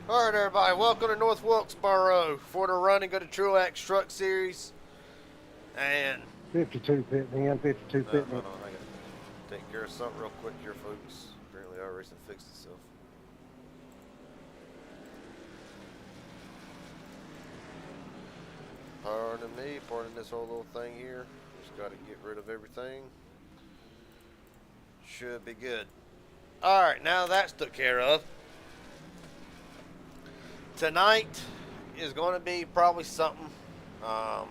All right, everybody, welcome to North Wilkesboro for the Run and Go to Truax Truck Series. And 52 pit me in, 52 no, pit hold me. on, I gotta take care of something real quick here, folks. Apparently, our racing fixed itself. Pardon me, pardon this whole little thing here. Just got to get rid of everything. Should be good. All right, now that's took care of. Tonight is going to be probably something. Um,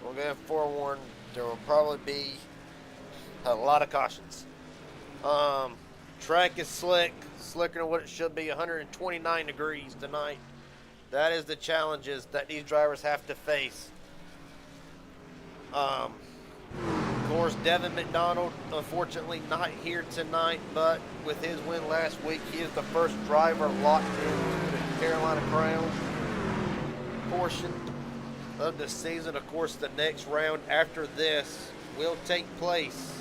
we're going to forewarn there will probably be a lot of cautions. Track is slick, slicker than what it should be. 129 degrees tonight. That is the challenges that these drivers have to face. Of course, Devin McDonald, unfortunately, not here tonight, but with his win last week, he is the first driver locked into the Carolina Crown portion of the season. Of course, the next round after this will take place.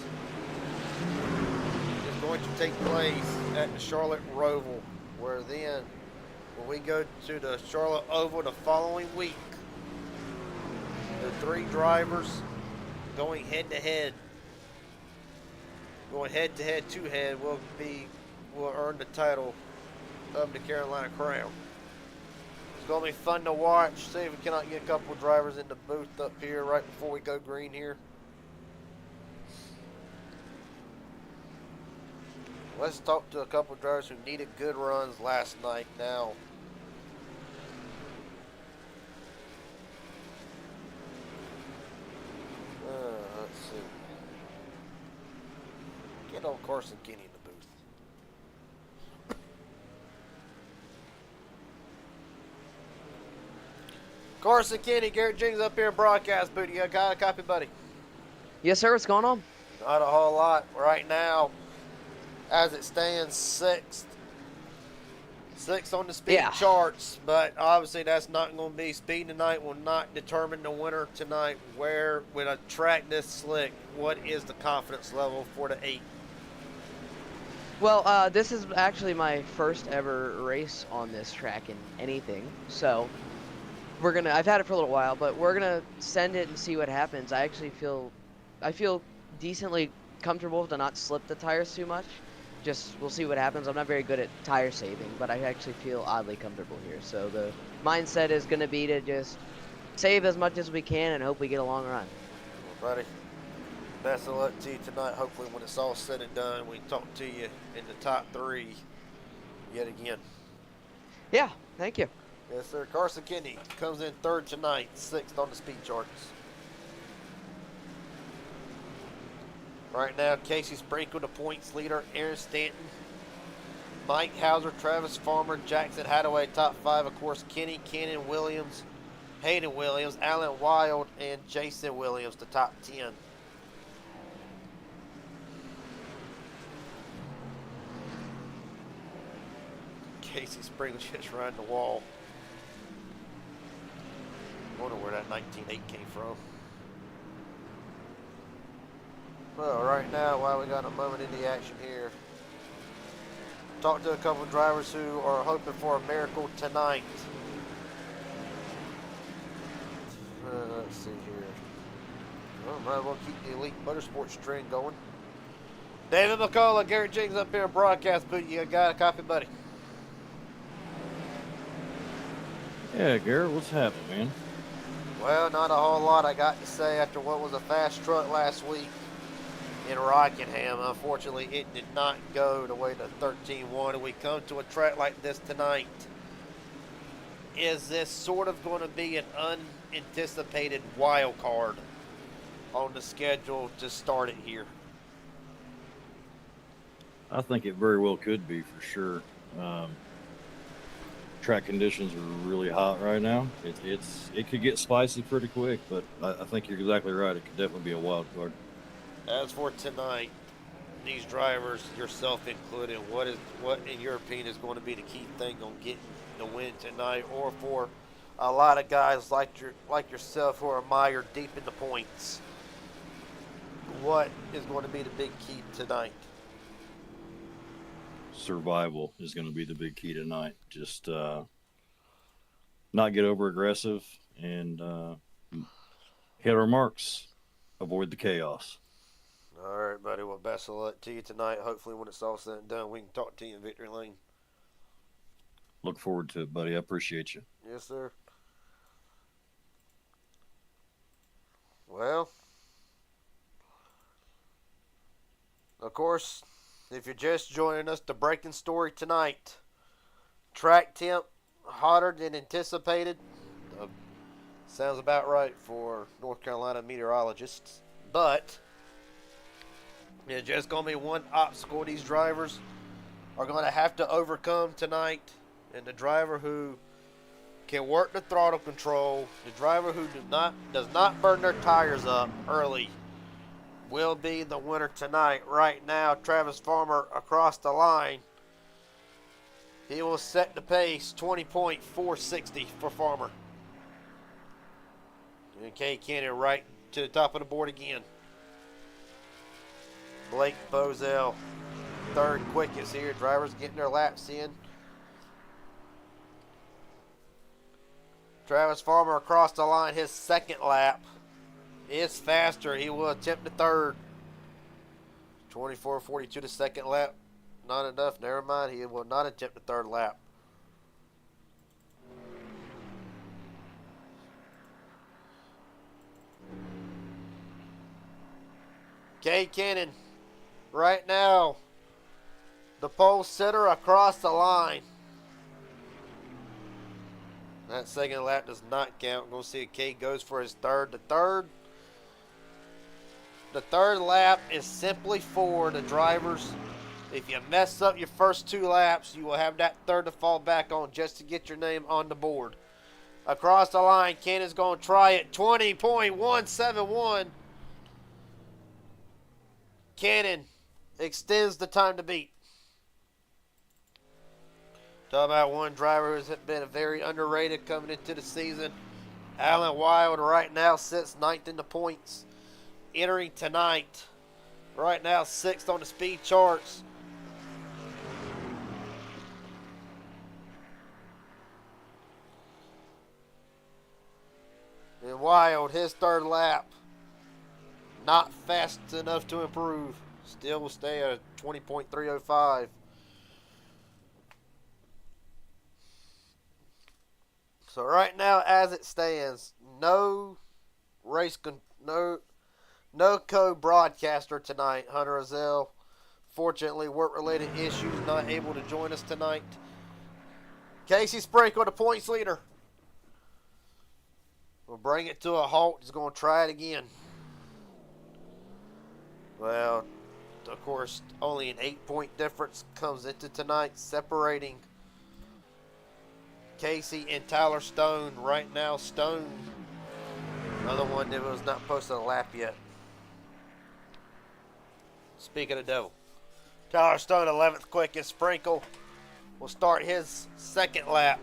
Is going to take place at the Charlotte Roval, where then when we go to the Charlotte Oval the following week, the three drivers going head to head, to head, will earn the title of the Carolina Crown. It's going to be fun to watch. See if we cannot get a couple of drivers in the booth up here right before we go green here. Let's talk to a couple of drivers who needed good runs last night now. Let's see. Get old Carson Kenny in the booth. Carson Kenny, Garrett Jennings up here in broadcast booth. You got a copy, buddy? Yes, sir. What's going on? Not a whole lot right now. As it stands, sixth on the speed charts, but obviously that's not going to be. Speed tonight will not determine the winner tonight. Where, with a track this slick, what is the confidence level for the 8? Well, this is actually my first ever race on this track in anything, so I've had it for a little while, but we're gonna send it and see what happens. I feel decently comfortable to not slip the tires too much. We'll see what happens. I'm not very good at tire saving, but I actually feel oddly comfortable here. So the mindset is going to be to just save as much as we can and hope we get a long run. Well, buddy, best of luck to you tonight. Hopefully when it's all said and done, we talk to you in the top 3 yet again. Yeah, thank you. Yes, sir. Carson Kenny comes in 3rd tonight, 6th on the speed charts. Right now, Casey Sprinkle, the points leader. Aaron Stanton, Mike Hauser, Travis Farmer, Jackson Hadaway, top 5. Of course, Kenny, Cannon Williams, Hayden Williams, Alan Wild, and Jason Williams, the top 10. Casey Sprinkle just riding the wall. I wonder where that 19.8 came from. Well, right now, while we got a moment in the action here, talk to a couple of drivers who are hoping for a miracle tonight. Let's see here. Well, might as well keep the Elite Motorsports trend going. David McCullough, Garrett Jennings up here in broadcast booth. You got a copy, buddy? Yeah, Garrett, what's happening, man? Well, not a whole lot I got to say after what was a fast truck last week in Rockingham. Unfortunately, it did not go the way the 13 wanted. We come to a track like this tonight. Is this sort of going to be an unanticipated wild card on the schedule to start it here? I think it very well could be for sure. Track conditions are really hot right now. It could get spicy pretty quick, but I think you're exactly right. It could definitely be a wild card. As for tonight, these drivers, yourself included, what in your opinion is going to be the key thing on getting the win tonight, or for a lot of guys like yourself who are mired deep in the points? What is going to be the big key tonight? survival is going to be the big key tonight. Just not get over aggressive and hit our marks. Avoid the chaos. All right, buddy. Well, best of luck to you tonight. Hopefully, when it's all said and done, we can talk to you in victory lane. Look forward to it, buddy. I appreciate you. Yes, sir. Well, of course, if you're just joining us, the breaking story tonight. Track temp hotter than anticipated. Sounds about right for North Carolina meteorologists. But it's just going to be one obstacle these drivers are going to have to overcome tonight. And the driver who can work the throttle control, the driver who does not burn their tires up early, will be the winner tonight. Right now, Travis Farmer across the line. He will set the pace, 20.460 for Farmer. And Kay Cannon right to the top of the board again. Blake Bozell, third quickest here. Drivers getting their laps in. Travis Farmer across the line, his second lap is faster. He will attempt the third. 24.42 the second lap. Not enough. Never mind. He will not attempt the third lap. Kay Cannon right now, the pole sitter across the line. That second lap does not count. We're going to see if Kay goes for his third. The third lap is simply for the drivers. If you mess up your first two laps, you will have that third to fall back on just to get your name on the board. Across the line, Cannon's going to try it. 20.171. Cannon extends the time to beat. Talk about one driver who's been very underrated coming into the season. Alan Wild right now sits ninth in the points. Entering tonight, right now sixth on the speed charts. And Wild, his third lap, not fast enough to improve. Still will stay at 20.305. So right now, as it stands, no co-broadcaster tonight. Hunter Azell, fortunately, work-related issues, not able to join us tonight. Casey Sprinkle, the points leader. We'll bring it to a halt. He's going to try it again. Well, of course, only an 8-point difference comes into tonight, separating Casey and Tyler Stone. Right now, Stone, another one that was not posted a lap yet. Speaking of the devil, Tyler Stone, 11th quickest. Sprinkle will start his second lap.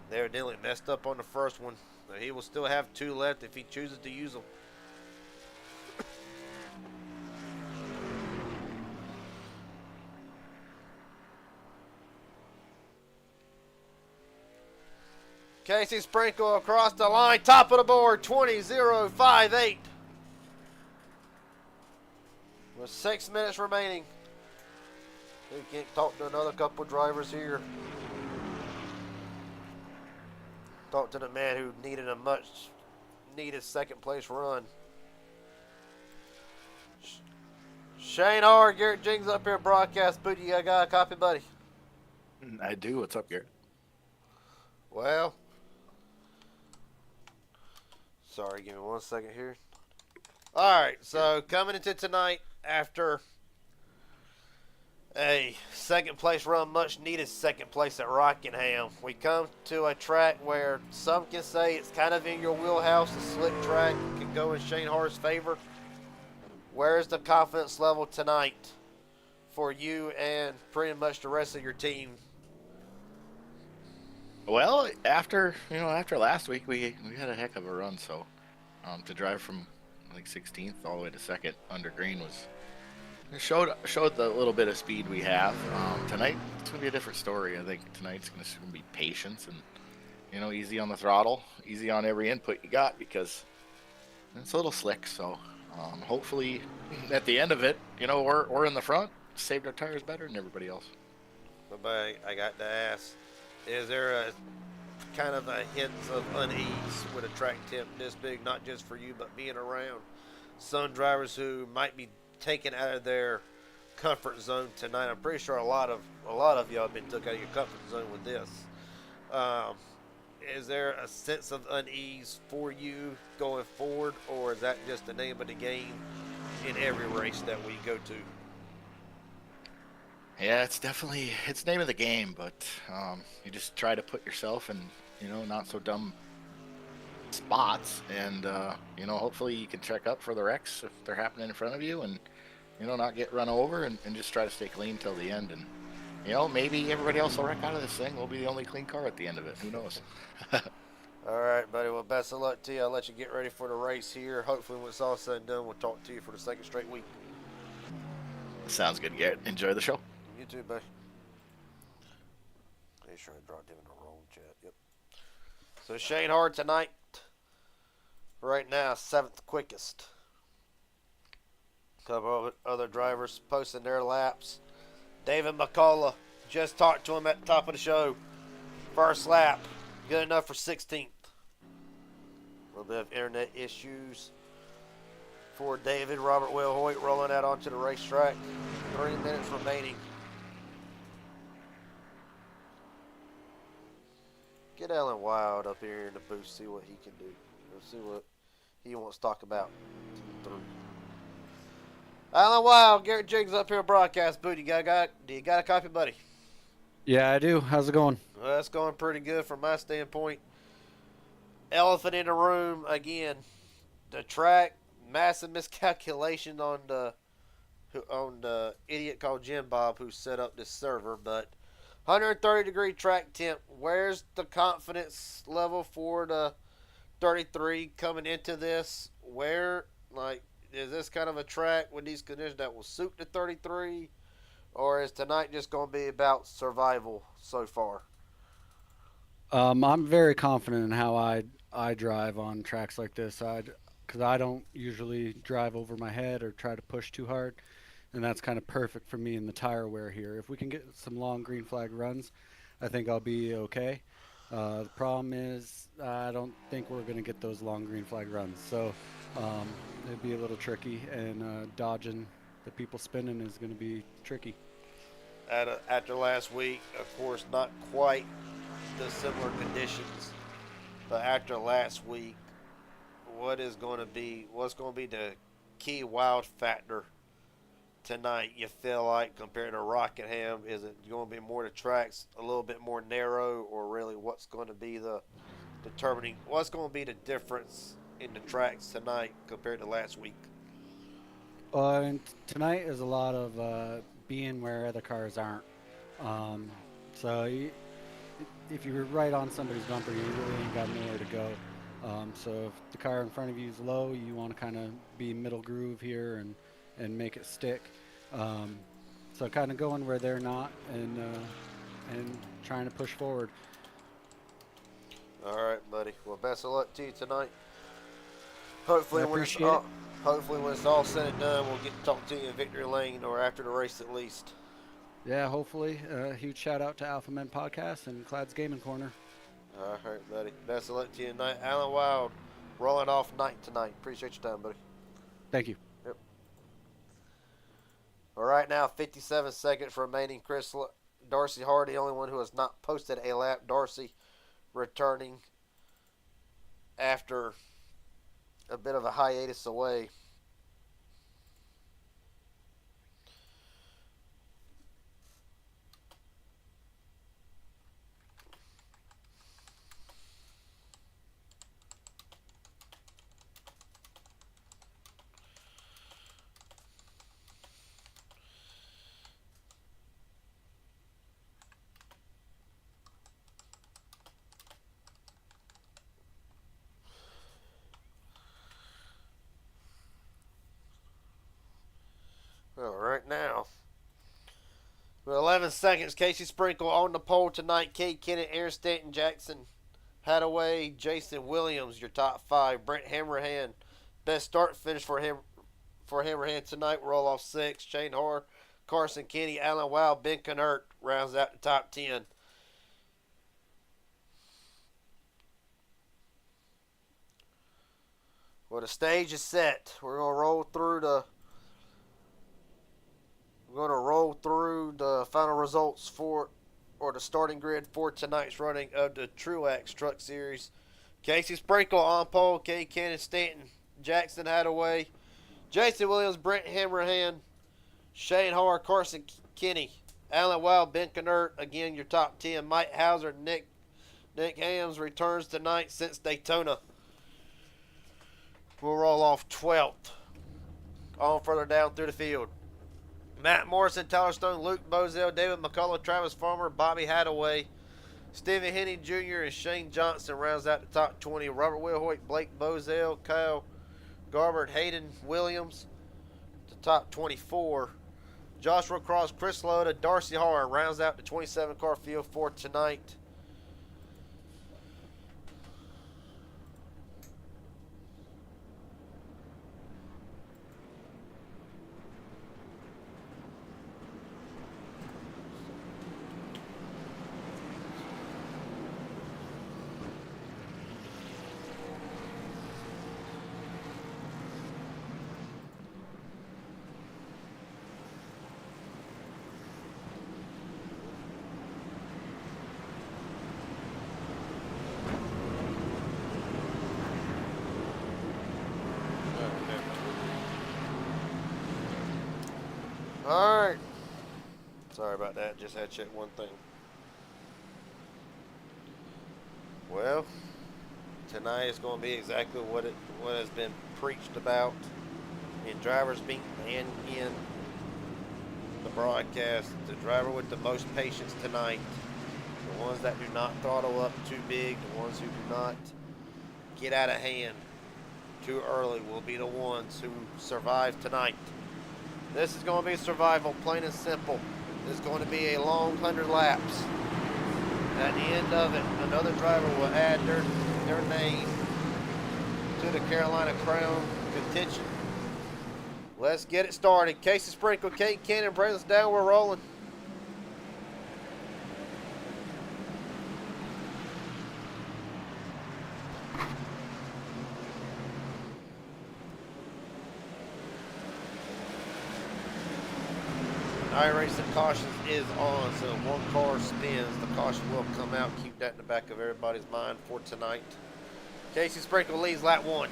They evidently messed up on the first one. He will still have two left if he chooses to use them. Casey Sprinkle across the line, top of the board, 20.058. With 6 minutes remaining. We can't talk to another couple drivers here. Talk to the man who needed a much needed second place run. Shane R. Garrett Jings up here at broadcast booth. You got a copy, buddy? I do. What's up, Garrett? Well, sorry, give me 1 second here. All right, so coming into tonight after a second place run, much needed second place at Rockingham, we come to a track where some can say it's kind of in your wheelhouse. A slick track can go in Shane Hart's favor. Where's the confidence level tonight for you and pretty much the rest of your team? Well, after last week, we had a heck of a run. So, to drive from I think 16th all the way to second under green was It showed the little bit of speed we have. Tonight it's gonna be a different story. I think tonight's gonna be patience and easy on the throttle, easy on every input you got because it's a little slick. So hopefully at the end of it, we're in the front, saved our tires better than everybody else. But I got to ask, is there a kind of a hints of unease with a track temp this big, not just for you, but being around some drivers who might be taken out of their comfort zone tonight? I'm pretty sure a lot of y'all have been took out of your comfort zone with this. Um, is there a sense of unease for you going forward, or is that just the name of the game in every race that we go to? Yeah, it's name of the game, but you just try to put yourself in not so dumb spots, and hopefully you can check up for the wrecks if they're happening in front of you, and not get run over, and just try to stay clean till the end, and maybe everybody else will wreck out of this thing. We'll be the only clean car at the end of it. Who knows? All right, buddy. Well, best of luck to you. I'll let you get ready for the race here. Hopefully, when it's all said and done, we'll talk to you for the second straight week. Sounds good, Garrett. Enjoy the show. You too, buddy. Make sure I dropped him in the wrong chat. Yep. So Shane Hard tonight, right now, 7th quickest. A couple of other drivers posting their laps. David McCullough, just talked to him at the top of the show. First lap, good enough for 16th. A little bit of internet issues for David. Robert Will Hoyt rolling out onto the racetrack. 3 minutes remaining. Get Alan Wild up here in the booth, see what he can do. Let's see what he wants to talk about. Alan Wild, Garrett Jiggs up here, broadcast booth. Do you got a copy, buddy? Yeah, I do. How's it going? Well, that's going pretty good from my standpoint. Elephant in the room again. The track, massive miscalculation on the idiot called Jim Bob who set up this server, but 130-degree track temp. Where's the confidence level for the 33 coming into this? Is this kind of a track with these conditions that will suit the 33? Or is tonight just going to be about survival so far? I'm very confident in how I drive on tracks like this. Because I don't usually drive over my head or try to push too hard, and that's kind of perfect for me in the tire wear here. If we can get some long green flag runs, I think I'll be okay. The problem is I don't think we're going to get those long green flag runs, so it'd be a little tricky, and dodging the people spinning is going to be tricky. After last week, of course, not quite the similar conditions, but after last week, what's going to be the key wild factor tonight, you feel like, compared to Rockingham? Is it going to be more the tracks a little bit more narrow, or really what's going to be what's going to be the difference in the tracks tonight compared to last week? And tonight is a lot of being where other cars aren't. So if you're right on somebody's bumper, you really ain't got nowhere to go. So if the car in front of you is low, you want to kind of be middle groove here and make it stick. So kind of going where they're not and trying to push forward. All right, buddy. Well, best of luck to you tonight. Hopefully, when it's all said and done, we'll get to talk to you in Victory Lane or after the race at least. Yeah, hopefully. Huge shout out to Alpha Men Podcast and Clad's Gaming Corner. All right, buddy. Best of luck to you tonight. Alan Wild, rolling off night tonight. Appreciate your time, buddy. Thank you. Yep. All right, now 57 seconds remaining. Darcy Hardy, the only one who has not posted a lap. Darcy returning after a bit of a hiatus away. seconds. Casey Sprinkle on the pole tonight. Cade Kennett, Aaron Stanton, Jackson Hadaway, Jason Williams, your top 5. Brent Hammerhand, best start finish for Hammerhand tonight. Roll off 6. Shane Hoare, Carson Kenny, Alan Wow, Ben Knert rounds out the top 10. Well, the stage is set. We're gonna roll through the final results or the starting grid for tonight's running of the Truax Truck Series. Casey Sprinkle on pole, Cade Cannon, Stanton, Jackson Hadaway, Jason Williams, Brent Hammerhand, Shane Hoare, Carson Kenny, Alan Wild, Ben Knert, again your top 10. Mike Hauser, Nick Hams returns tonight since Daytona. We'll roll off 12th. On further down through the field. Matt Morrison, Tyler Stone, Luke Bozell, David McCullough, Travis Farmer, Bobby Hadaway, Stephen Henney Jr. and Shane Johnson rounds out the top 20. Robert Wilhoit, Blake Bozell, Kyle Garbert, Hayden Williams, the top 24. Joshua Cross, Chris Loda, Darcy Harr rounds out the 27-car field for tonight. All right. Sorry about that. Just had to check one thing. Well, tonight is going to be exactly what has been preached about in drivers meeting and in the broadcast. The driver with the most patience tonight, the ones that do not throttle up too big, the ones who do not get out of hand too early will be the ones who survive tonight. This is going to be survival, plain and simple. This is going to be a long 100 laps. At the end of it, another driver will add their name to the Carolina Crown contention. Let's get it started. Casey Sprinkle, Cade Cannon, bring us down. We're rolling. iRacing cautions is on, so one car spins, the caution will come out. Keep that in the back of everybody's mind for tonight. Casey Sprinkle leads lap 1.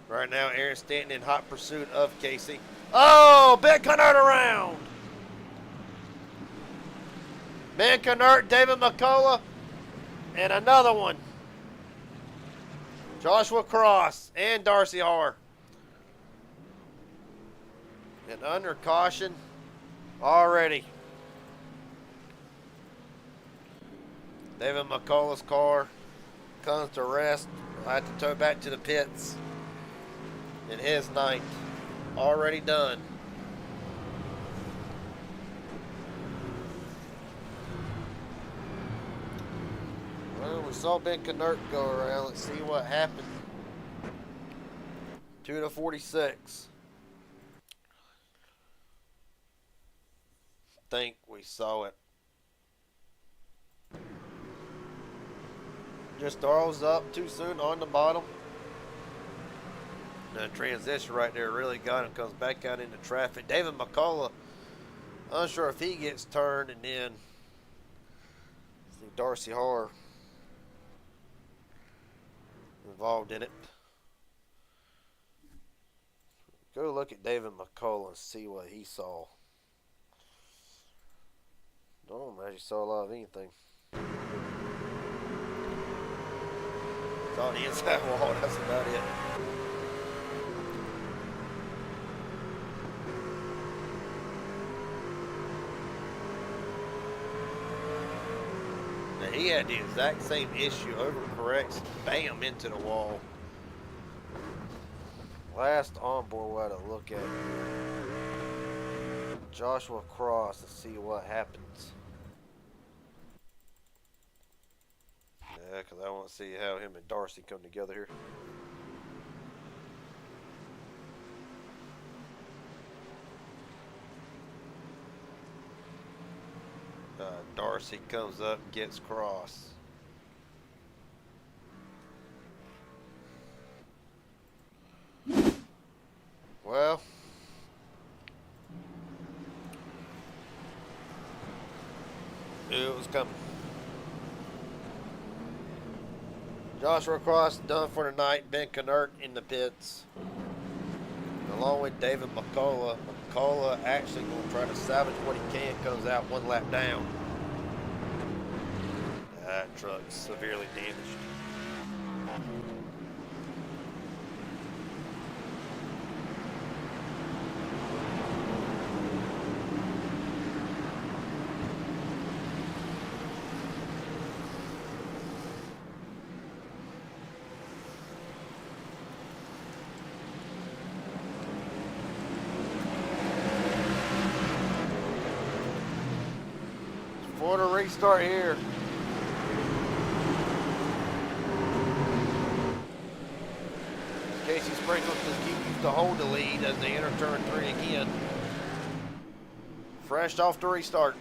Right now, Aaron Stanton in hot pursuit of Casey. Oh, Ben Knert around. Ben Knert, David McCullough, and another one. Joshua Cross and Darcy Harr. And under caution already. David McCullough's car comes to rest. I have to tow back to the pits. In his night. Already done. Well, we saw Ben Knert go around. Let's see what happened. 2 to 46. Think we saw it. Just throws up too soon on the bottom. The transition right there really got him. Comes back out into traffic. David McCullough, unsure if he gets turned, and then I think Darcy Harr involved in it. Go look at David McCullough and see what he saw. Don't imagine he saw a lot of anything. Saw the inside wall. That's about it. he had the exact same issue. Overcorrects, bam, into the wall. Last onboard we'll have to look at Joshua Cross to see what happens. Yeah, because I want to see how him and Darcy come together here. Darcy comes up and gets Cross. Well, knew it was coming. Joshua Cross done for the night. Ben Knert in the pits, along with David McCullough. McCullough actually going to try to salvage what he can. Comes out one lap down. That truck's severely damaged. For the restart here. Casey Sprinkles continues to hold the lead as they enter turn 3 again. Fresh off the restart.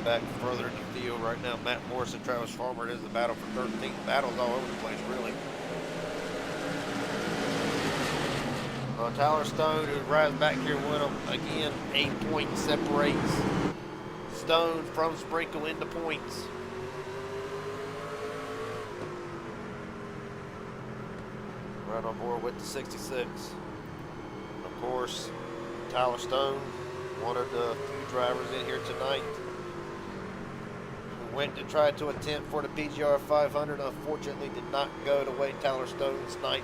Back further in the field right now. Matt Morris and Travis Farmer. It is the battle for 13th. Battles all over the place, really. Tyler Stone, who rides back here with him again. 8 points separates Stone from Sprinkle into points. Right on board with the 66. Of course, Tyler Stone, one of the few drivers in here tonight. Went to try to attempt for the PGR 500. Unfortunately, did not go the way Tyler Stone's night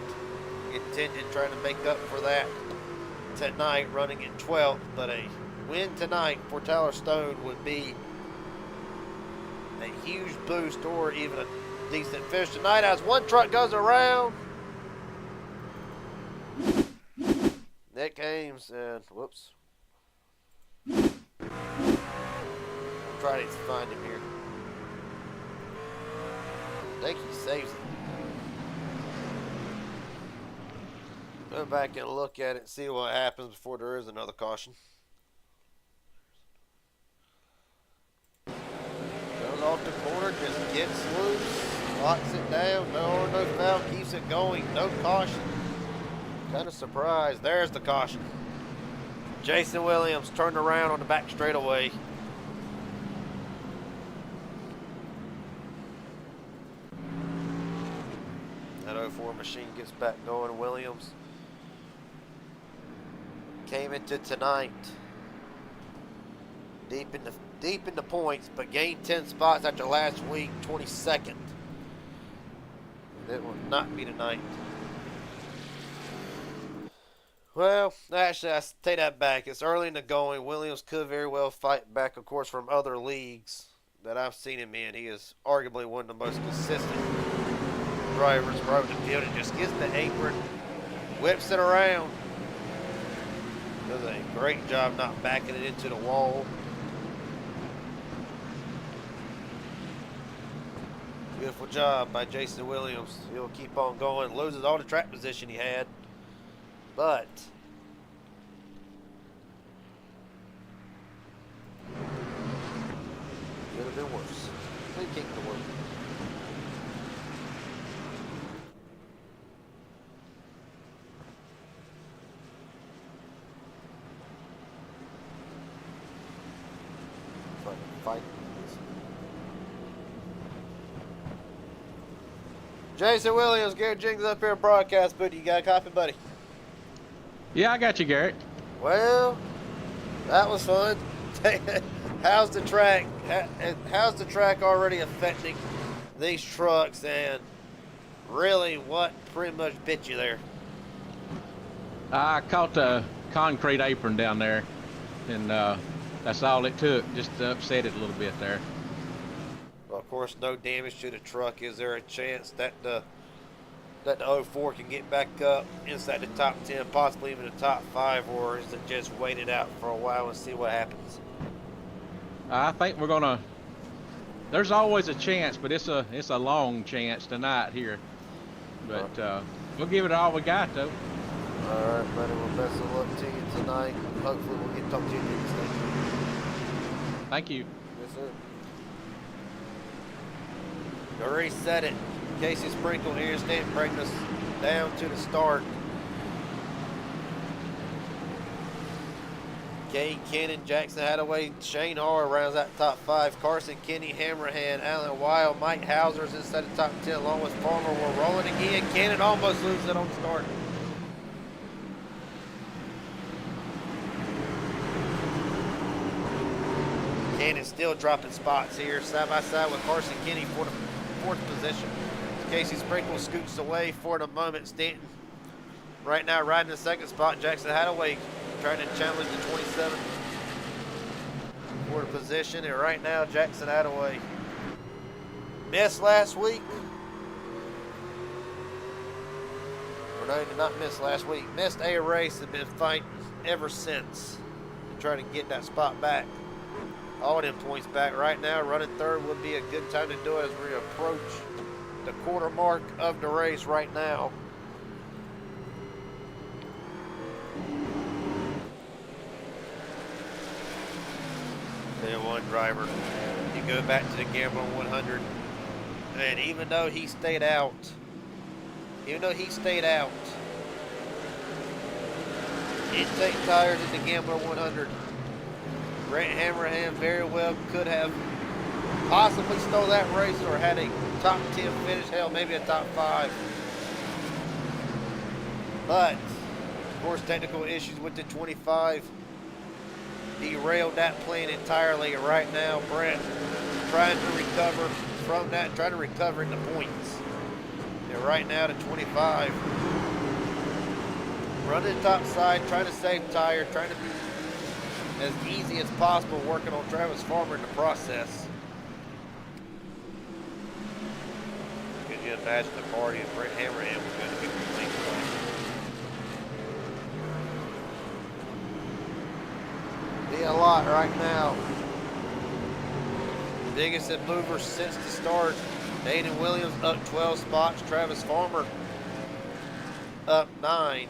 intended, trying to make up for that tonight, running in 12th. But a win tonight for Tyler Stone would be a huge boost, or even a decent finish tonight, as one truck goes around. Nick Ames and whoops. Try to find him here. I think he saves it. Go back and look at it and see what happens before there is another caution. Goes off the corner, just gets loose, locks it down, no foul, keeps it going, no caution. Kind of surprised. There's the caution. Jason Williams turned around on the back straightaway. That 04 machine gets back going. Williams came into tonight deep in the points, but gained 10 spots after last week, 22nd. It will not be tonight. Well, actually, I take that back. It's early in the going. Williams could very well fight back, of course, from other leagues that I've seen him in. He is arguably one of the most consistent drivers around the field. It just gets the apron, whips it around. Does a great job not backing it into the wall. Beautiful job by Jason Williams. He'll keep on going. Loses all the track position he had, but could have been worse. They kicked the work. Fight. Jason Williams, Garrett Jings up here in broadcast booth. You got a copy, buddy? Yeah, I got you, Garrett. Well, that was fun. how's the track? How's the track already affecting these trucks? And really, what pretty much bit you there? I caught the concrete apron down there, and that's all it took, just to upset it a little bit there. Well, of course, no damage to the truck. Is there a chance that the 04 can get back up inside the top 10, possibly even the top 5, or is it just wait it out for a while and see what happens? I think we're gonna. There's always a chance, but it's a long chance tonight here. But we'll give it all we got, though. All right, buddy. Well, best of luck to you tonight. Hopefully, we'll get to talk to you next station. Thank you. Yes, sir. Already said it. Casey Sprinkle here, stand bringing us down to the start. Kay Cannon, Jackson Hadaway, Shane Harr rounds out top 5. Carson Kenny, Hammerhand, Alan Weil, Mike Hauser's inside the top 10 along with Farmer. We're rolling again. Cannon almost loses it on start. Cannon still dropping spots here, side by side with Carson Kenny for the 4th position. Casey Sprinkle scoots away for the moment. Stanton right now riding the 2nd spot. Jackson Hadaway trying to challenge the 27th for the position. And right now, Jackson Hadaway missed last week. Or no, he did not miss last week. Missed a race and been fighting ever since to try to get that spot back. All them points back right now. Running 3rd would be a good time to do it as we approach the quarter mark of the race right now. Then one driver. You go back to the Gambler 100, and even though he stayed out, intake tires in the Gambler 100. Brent Hammerhand very well could have possibly stole that race or had a top 10 finish, hell, maybe a top 5. But, of course, technical issues with the 25 derailed that plan entirely. And right now, Brent trying to recover from that, trying to recover in the points. And right now, the 25 running the top side, trying to save tire, trying to be as easy as possible, working on Travis Farmer in the process. Could you imagine the party if Brent Hammerhand was going to be complete tonight? Be a lot right now. Biggest in movers since the start. Aiden Williams up 12 spots. Travis Farmer up 9.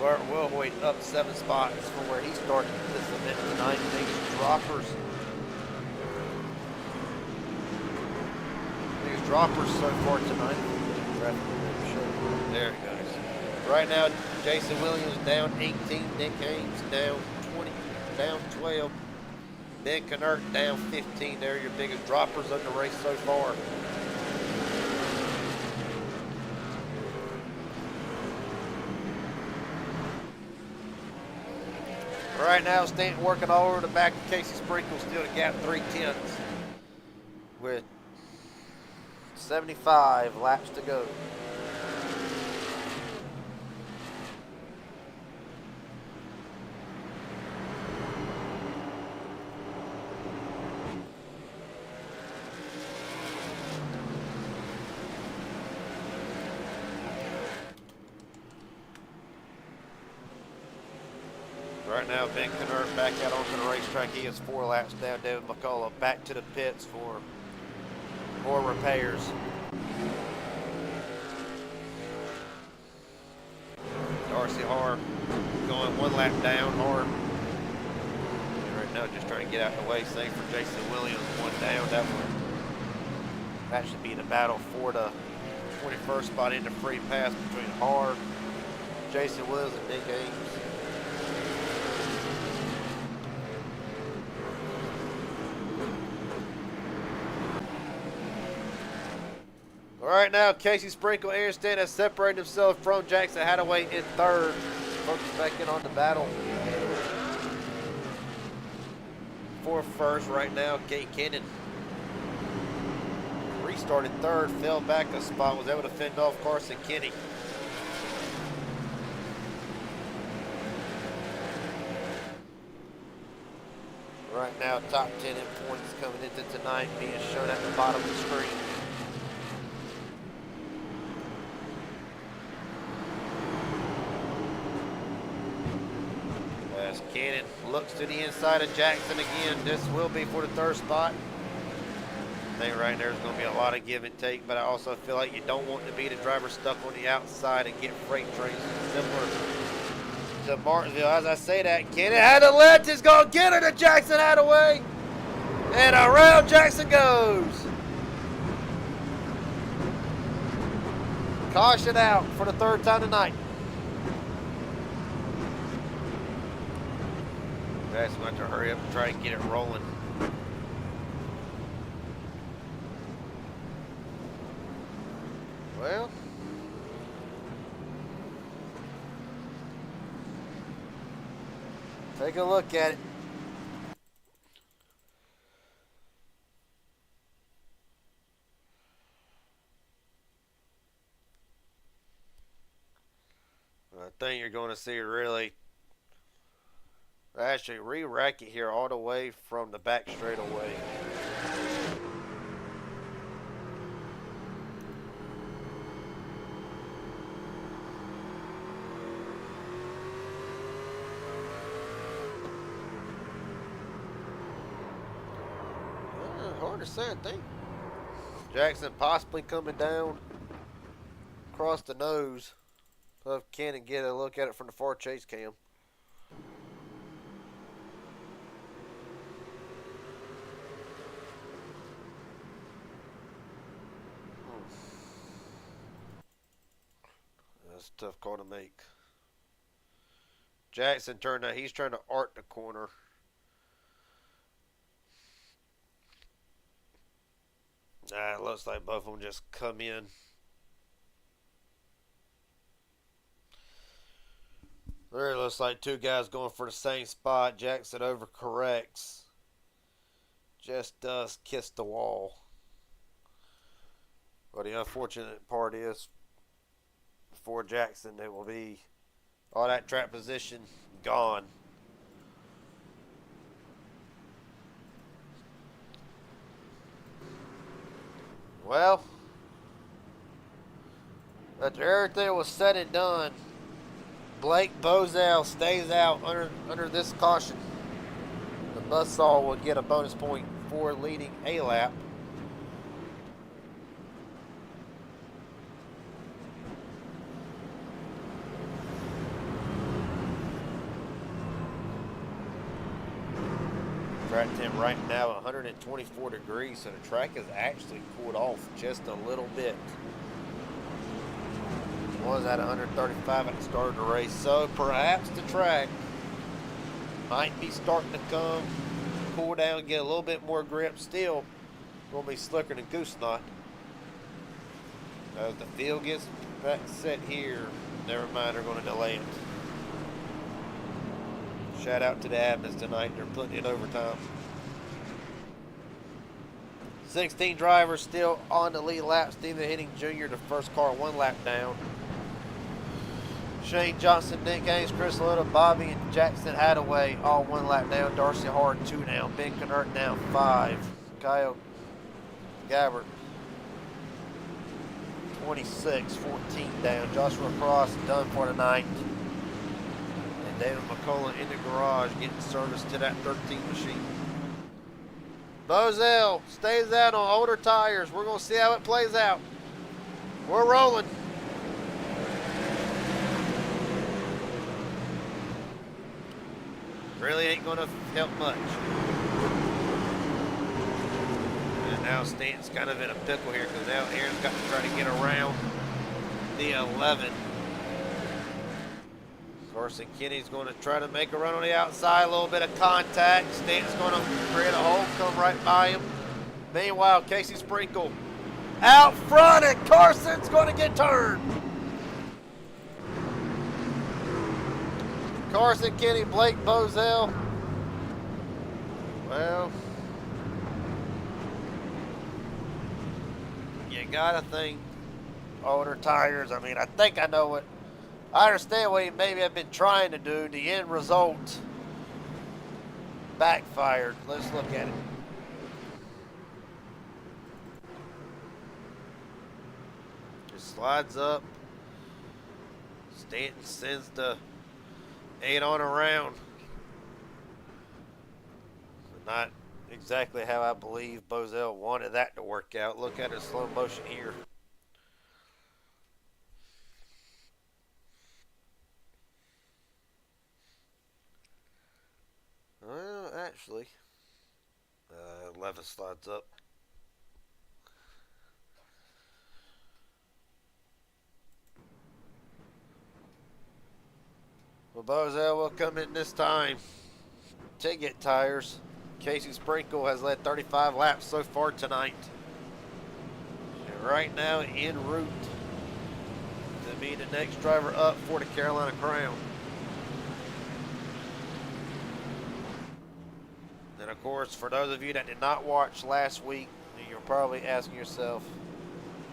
Will Hoyt up 7 spots from where he started this event tonight. Biggest droppers. Biggest droppers so far tonight. There it goes. Right now, Jason Williams down 18. Nick Haynes down 20. Down 12. Ben Knert down 15. They're your biggest droppers of the race so far. Right now, Stanton working all over the back of Casey Sprinkle, still to gap 3/10 with 75 laps to go. Right now, Ben Knert back out onto the racetrack. He is 4 laps down. David McCullough back to the pits for more repairs. Darcy Harr going 1 lap down. Harr right now just trying to get out of the way. Same for Jason Williams, 1 down. That should be the battle for the 21st spot in the free pass between Harr, Jason Williams, and Nick Ames. Right now, Casey Sprinkle, Aaron Stanton has separated himself from Jackson Hadaway in 3rd. Focus back in on the battle for first right now. Kate Cannon restarted third, fell back a spot, was able to fend off Carson Kenny. Right now, top 10 in points coming into tonight being shown at the bottom of the screen. As Cannon looks to the inside of Jackson again, this will be for the third spot. I think right there is going to be a lot of give and take, but I also feel like you don't want to be the driver stuck on the outside and get freight trains similar to Martinsville. As I say that, Cannon had a left, is going to get her to Jackson Hadaway, and around Jackson goes. Caution out for the third time tonight. Jackson going to have to hurry up and try to get it rolling. Well, take a look at it. I think you're going to see really actually re-rack it here all the way from the back straightaway. Hard to say, I think. Jackson possibly coming down across the nose. So if Cannon get a look at it from the far chase cam. That's a tough call to make. Jackson turned out, he's trying to arc the corner. It looks like both of them just come in. There it looks like two guys going for the same spot. Jackson overcorrects. Just does kiss the wall. But the unfortunate part is, for Jackson, it will be all that track position gone. Well, after everything was said and done, Blake Bozell stays out under this caution. The buzzsaw will get a bonus point for leading a lap. Track temp right now 124 degrees, so the track is actually cooled off just a little bit. It was at 135 at the start of the race, so perhaps the track might be starting to come, cool down, get a little bit more grip. Still going to be slicker than goose knot. As the field gets back set here, never mind, they're going to delay it. Shout out to the admins tonight. They're putting in overtime. 16 drivers still on the lead lap. Steven Henning Jr., the first car, 1 lap down. Shane Johnson, Nick Haynes, Chris Lota, Bobby, and Jackson Hadaway all 1 lap down. Darcy Hard 2 down. Ben Knert down 5. Kyle Gabbard 26, 14 down. Joshua Cross done for the night. David McCullough in the garage getting service to that 13 machine. Bozell stays out on older tires. We're going to see how it plays out. We're rolling. Really ain't going to help much. And now Stanton's kind of in a pickle here because now Aaron's got to try to get around the 11. Carson Kenny's going to try to make a run on the outside, a little bit of contact. Stanton's going to create a hole, come right by him. Meanwhile, Casey Sprinkle out front, and Carson's going to get turned. Carson Kenny, Blake Bozell. Well, you gotta think older tires. I mean, I think I know what. I understand what he maybe have been trying to do. The end result backfired. Let's look at it. Just slides up. Stanton sends the 8 on around. Not exactly how I believe Bozell wanted that to work out. Look at it in slow motion here. Well, actually, 11 slides up. Well, Bozell will come in this time to get tires. Casey Sprinkle has led 35 laps so far tonight. And right now en route to be the next driver up for the Carolina Crown. And of course, for those of you that did not watch last week, you're probably asking yourself,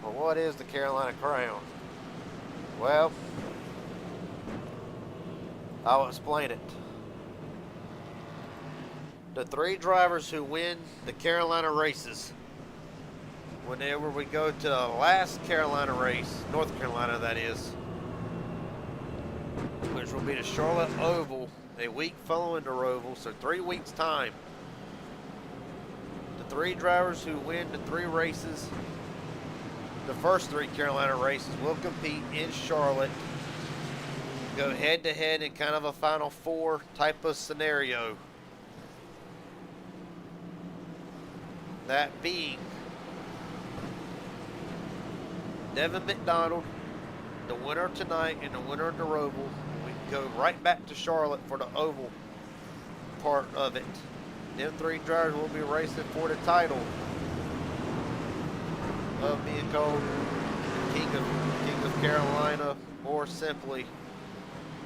well, what is the Carolina Crown? Well, I'll explain it. The 3 drivers who win the Carolina races, whenever we go to the last Carolina race, North Carolina that is, which will be the Charlotte Oval, a week following the Roval, so 3 weeks time. The 3 drivers who win the 3 races, the first 3 Carolina races, will compete in Charlotte, go head to head in kind of a Final Four type of scenario. That being Devin McDonald, the winner tonight, and the winner of the Roval. We go right back to Charlotte for the Oval part of it. Them 3 drivers will be racing for the title of being called King of Carolina, or simply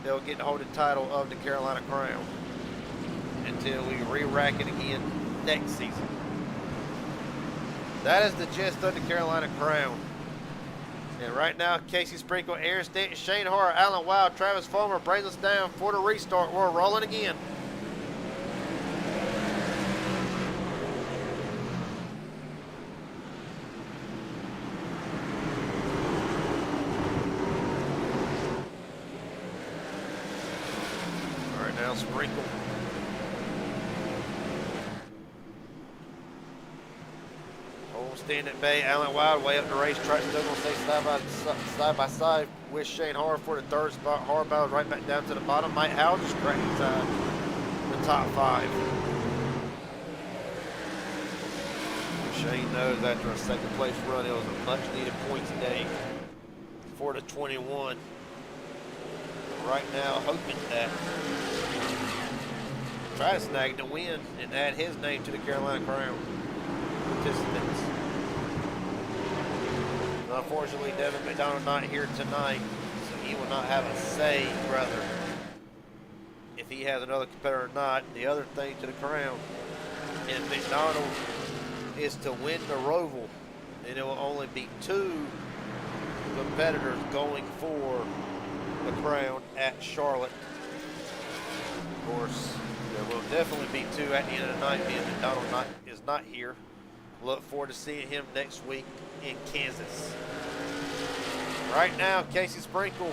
they'll get to hold the title of the Carolina Crown until we re-rack it again next season. That is the gist of the Carolina Crown. And right now, Casey Sprinkle, Aaron Stanton, Shane Hart, Alan Wild, Travis Fulmer brings us down for the restart. We're rolling again. All right, now Sprinkle. Stand at bay, Alan Wild way up the racetrack, still going to stay side by side with Shane Hart for the 3rd spot. Harbaugh right back down to the bottom. Mike Howell just cracked inside the top 5. Shane knows after a 2nd place run, it was a much needed points day for the 21. Right now, hoping that try to snag the win and add his name to the Carolina Crown participants. Unfortunately, Devin McDonald not here tonight, so he will not have a say, brother, if he has another competitor or not. The other thing to the Crown, and McDonald is to win the Roval, and it will only be 2 competitors going for the Crown at Charlotte. Of course, there will definitely be 2 at the end of the night, being McDonald is not here. Look forward to seeing him next week in Kansas. Right now, Casey Sprinkle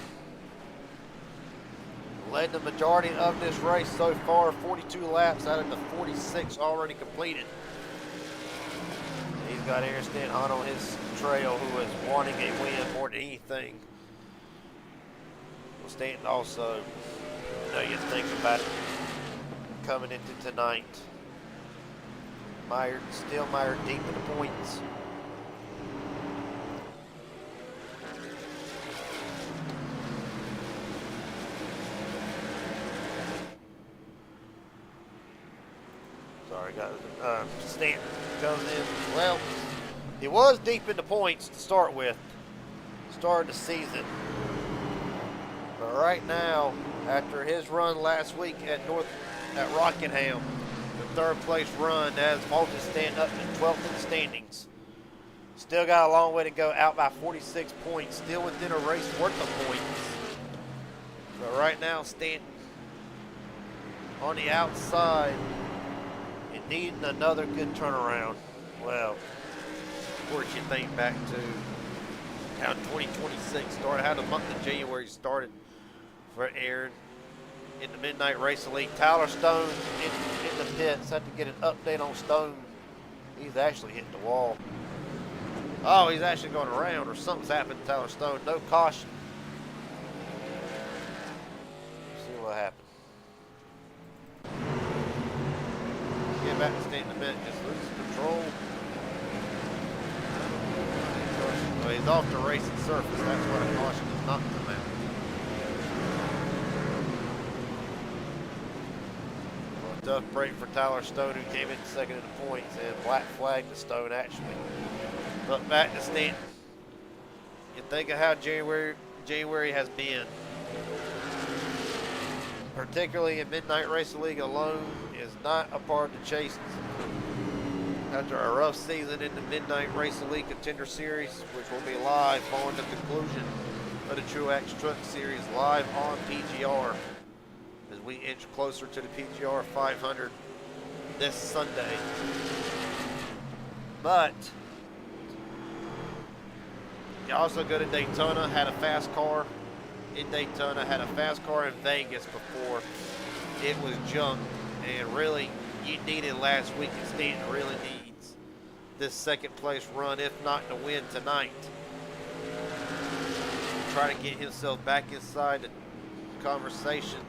led the majority of this race so far, 42 laps out of the 46 already completed. He's got Aaron Stanton on his trail, who is wanting a win more than anything. Well, Stanton also, you think about it, coming into tonight. Still mired deep in the points. Sorry, guys. Stanton comes in. Well, he was deep in the points to start with. Started the season. But right now, after his run last week at Rockingham, third place run as Bolton stand up to 12th in the standings. Still got a long way to go, out by 46 points, still within a race worth of points. So right now, Stanton on the outside and needing another good turnaround. Well, of course, you think back to how 2026 started, how the month of January started for Aaron in the Midnight Racing League. Tyler Stone in the pits. Had to get an update on Stone. He's actually hitting the wall. Oh, he's actually going around, or something's happened to Tyler Stone. No caution. See what happened. Get back to stay in the minute, just losing control. Well, he's off the racing surface. That's what a caution is not come out. Well, a tough break for Tyler Stone, who came in second in the points, and black flag to Stone actually. But back to Stanton. You think of how January has been. Particularly in Midnight Racing League alone is not a part of the chase. After a rough season in the Midnight Racing League Contender Series, which will be live following the conclusion of the Truax Truck Series live on PGR as we inch closer to the PGR 500 this Sunday. But you also go to Daytona, had a fast car in Daytona, had a fast car in Vegas before it was junk, and really you needed last week, and Stanton really needs this second place run, if not to win tonight. Try to get himself back inside the conversation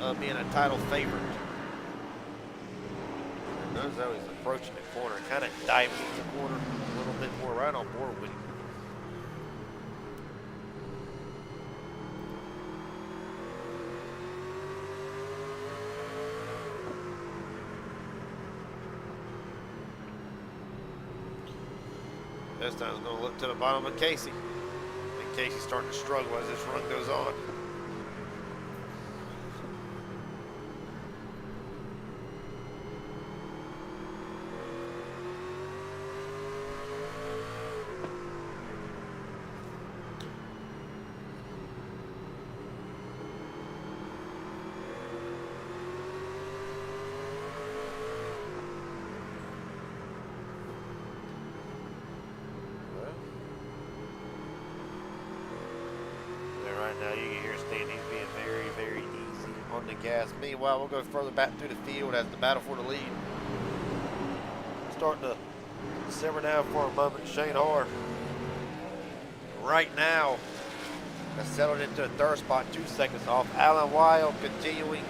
of being a title favorite. Notice how he's approaching the corner, kind of diving into the corner a little bit more, right on board with him. This time it's going to look to the bottom of Casey. I think Casey's starting to struggle as this run goes on. Now you can hear Stanton being very, very easy on the gas. Meanwhile, we'll go further back through the field as the battle for the lead starting to simmer down for a moment. Shane Hoare right now has settled into a third spot, 2 seconds off. Alan Weil continuing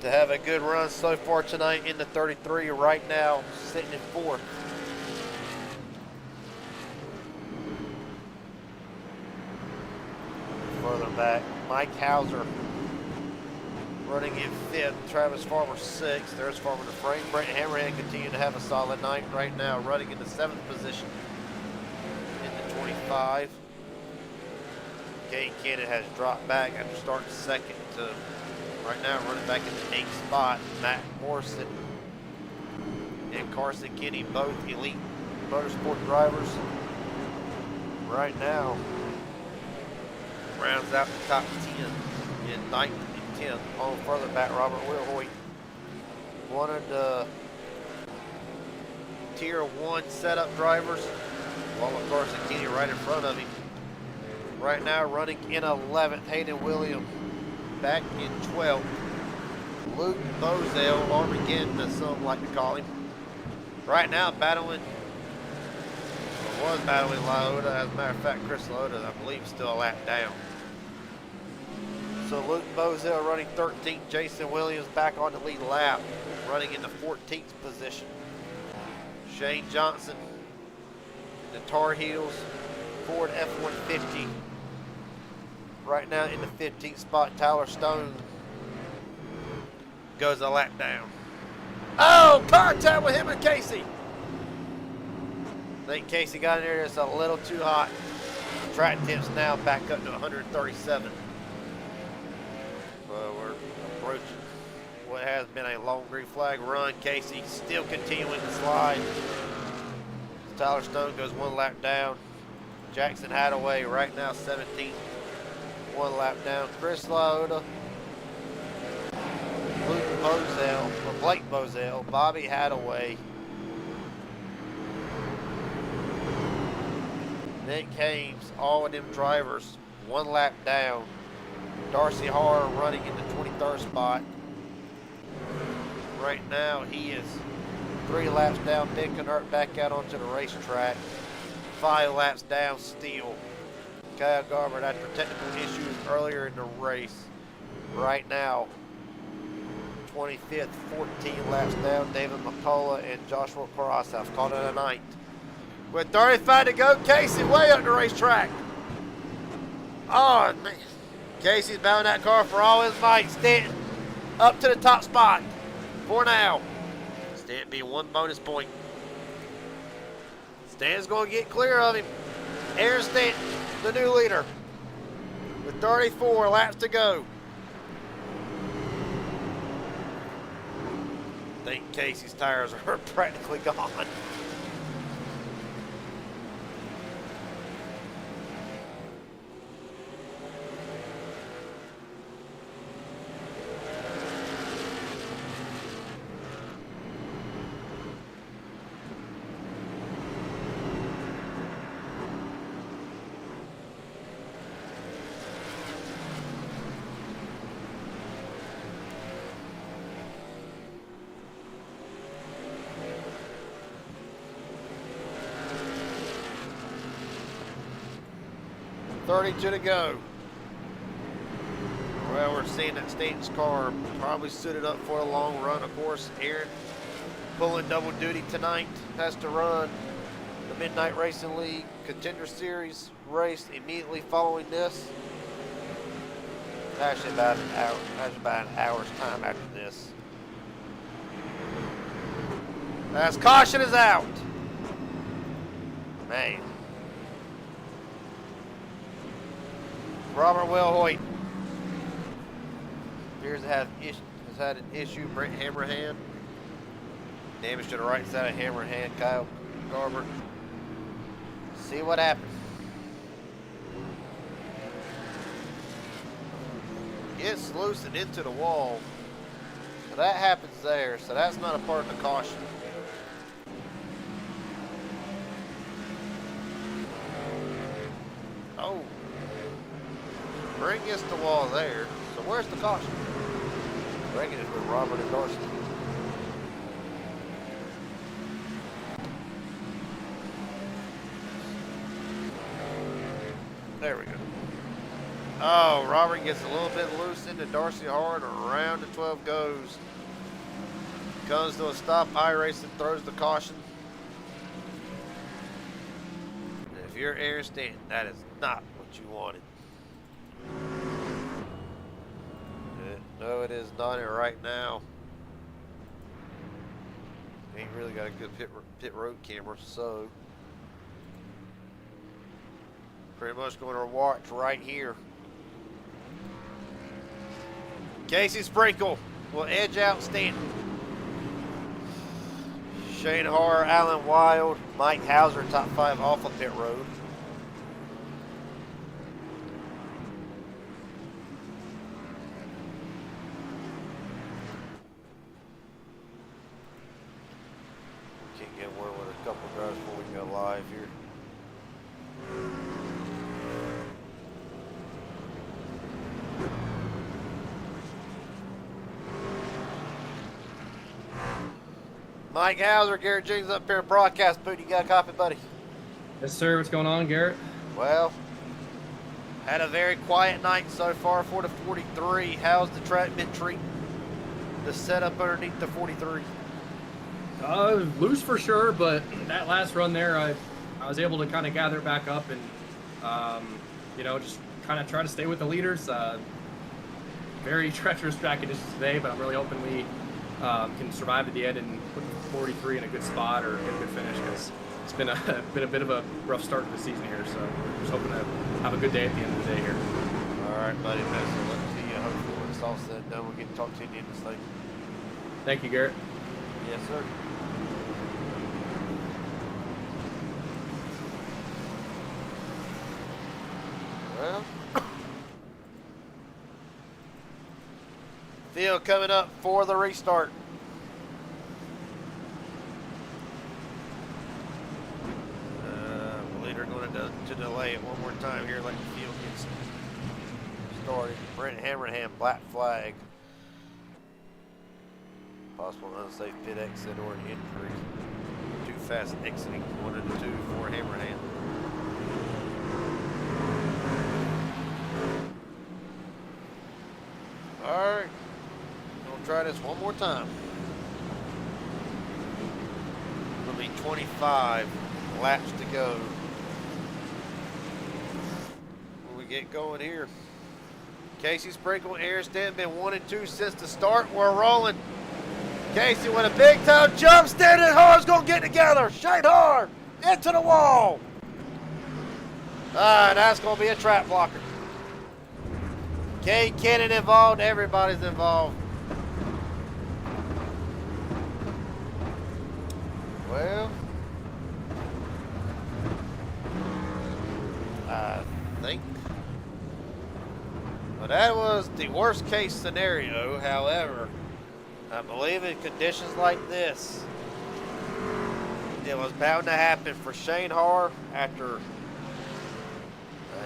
to have a good run so far tonight in the 33. Right now sitting in fourth. Further back, Mike Hauser running in fifth, Travis Farmer sixth. There's Farmer to frame. Brent Hammerhead continuing to have a solid night right now, running in the 7th position in the 25. Kate Kennett has dropped back after starting second to right now running back in the 8th spot. Matt Morrison and Carson Kinney, both elite motorsport drivers. Right now rounds out the top 10 in 9th and 10th. On further back, Robert Wilhoit, one of the Tier 1 setup drivers, along with Carson Kinney right in front of him. Right now running in 11th, Hayden Williams back in 12th. Luke Bozell, Armageddon as some like to call him. Right now battling, or was battling Lyotta. As a matter of fact, Chris Lyotta, I believe, is still a lap down. So Luke Bozell running 13th, Jason Williams back on the lead lap, running in the 14th position. Shane Johnson in the Tar Heels Ford F-150 right now in the 15th spot. Tyler Stone goes a lap down. Oh, contact with him and Casey. I think Casey got in there just a little too hot. Track temps now back up to 137. We're approaching what has been a long green flag run. Casey still continuing to slide. Tyler Stone goes 1 lap down. Jackson Hadaway right now 17th, 1 lap down. Chris Lauda, Luke Bozell, or Blake Bozell, Bobby Hadaway, Nick Hames, all of them drivers 1 lap down. Darcy Harr running in the 23rd spot. Right now he is 3 laps down. Ben Kennert back out onto the racetrack. 5 laps down still. Kyle Garber after technical issues earlier in the race. Right now 25th, 14 laps down. David McCullough and Joshua Cross have called it a night. With 35 to go, Casey way up the racetrack. Oh, man. Casey's bowing that car for all his might. Stanton up to the top spot for now. Stanton be 1 bonus point. Stanton's going to get clear of him. Aaron Stanton, the new leader, with 34 laps to go. I think Casey's tires are practically gone. .32 to go. Well, we're seeing that Stanton's car probably suited up for a long run. Of course, Aaron pulling double duty tonight. Has to run the Midnight Racing League Contender Series race immediately following this. Actually about an hour. That's about an hour's time after this. As caution is out. Man. Robert Wilhoit appears to have has had an issue. Brent Hammerhand. Damage to the right side of Hammerhand. Kyle Garber. See what happens. Gets loose and into the wall. So that happens there. So that's not a part of the caution. Oh. Brent gets the wall there. So where's the caution? Breaking it with Robert and Darcy. There we go. Oh, Robert gets a little bit loose into Darcy Hard. Around the 12 goes. Comes to a stop. iRacing throws the caution. And if you're Aaron Stanton, that is not what you wanted. No, it is not it right now. Ain't really got a good pit road camera, so pretty much going to watch right here. Casey Sprinkle will edge out Stanton. Shane Harr, Alan Wild, Mike Hauser, top 5 off of pit road. Can't get one with a couple drives before we go live here. Mike Hauser, Garrett Jenkins up here in broadcast booth. You got a copy, buddy? Yes, sir. What's going on, Garrett? Well, had a very quiet night so far for the 43. How's the track been treating the setup underneath the 43? Loose for sure, but that last run there, I was able to kind of gather it back up and, just kind of try to stay with the leaders. Very treacherous track conditions today, but I'm really hoping we can survive at the end and put the 43 in a good spot or get a good finish, because it's been a bit of a rough start to the season here. So I'm just hoping to have a good day at the end of the day here. All right, buddy. Best of luck to you. Hopefully when it's all said and done, we'll get to talk to you in this thing. Thank you, Garrett. Yes, sir. Well, field coming up for the restart. I believe they're going to delay it one more time here, let the field get started. Brent Hammerham, black flag. Possible unsafe pit exit or an injury. Too fast exiting 1 and 2 for Hammerham. Alright, we'll try this one more time. It'll be 25 laps to go. When we get going here. Casey Sprinkle, Aaron Stanton been 1 and 2 since the start. We're rolling. Casey with a big time jump. Stanton and Har's gonna get together. Shane Har into the wall. That's gonna be a trap blocker. Cade Cannon involved, everybody's involved. Well, I think well, that was the worst case scenario. However, I believe in conditions like this, it was bound to happen for Shane Har after a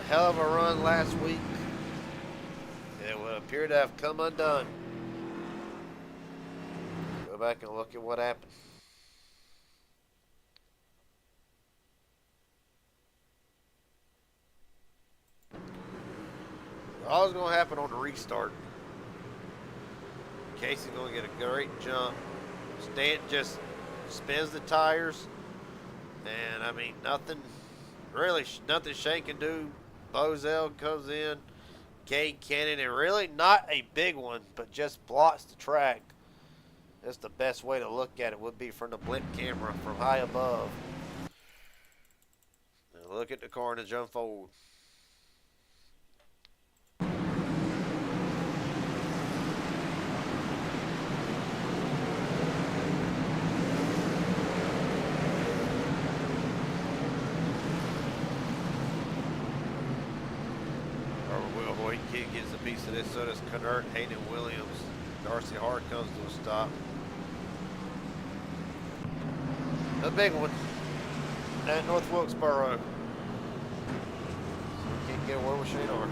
hell of a run last week. It would appear to have come undone. Go back and look at what happened. All is going to happen on the restart. Casey's going to get a great jump. Stanton just spins the tires. And, I mean, nothing Shane can do. Bozell comes in. Cade Cannon, and really not a big one, but just blocks the track. That's the best way to look at it, would be from the blimp camera from high above. Now look at the carnage unfold. Kid gets a piece of this, so does Kennert, Hayden Williams. Darcy Hart comes to a stop. A big one at North Wilkesboro. Can't get a word with Shane Hart.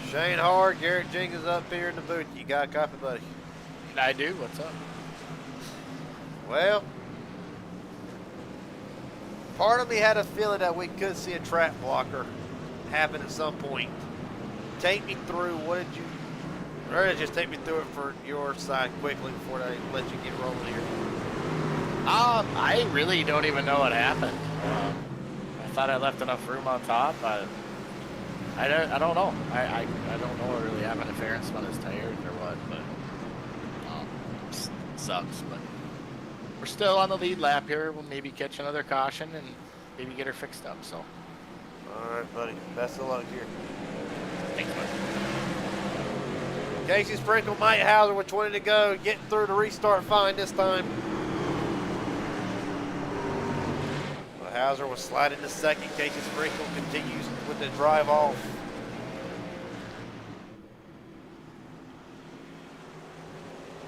Shane Hart, Garrett Jenkins up here in the booth. You got a copy, buddy? I do. What's up? Well, part of me had a feeling that we could see a trap blocker happen at some point. Take me through, what did you, or just take me through it for your side quickly before I let you get rolling here. I really don't even know what happened. I thought I left enough room on top. I don't know. I don't know what really happened if Aaron spun his tires or what, but sucks. But we're still on the lead lap here. We'll maybe catch another caution and maybe get her fixed up. So. All right, buddy. Best of luck here. Thanks, buddy. Casey Sprinkle, Mike Hauser with 20 to go. Getting through the restart fine this time. Well, Hauser was sliding to second. Casey Sprinkle continues with the drive off.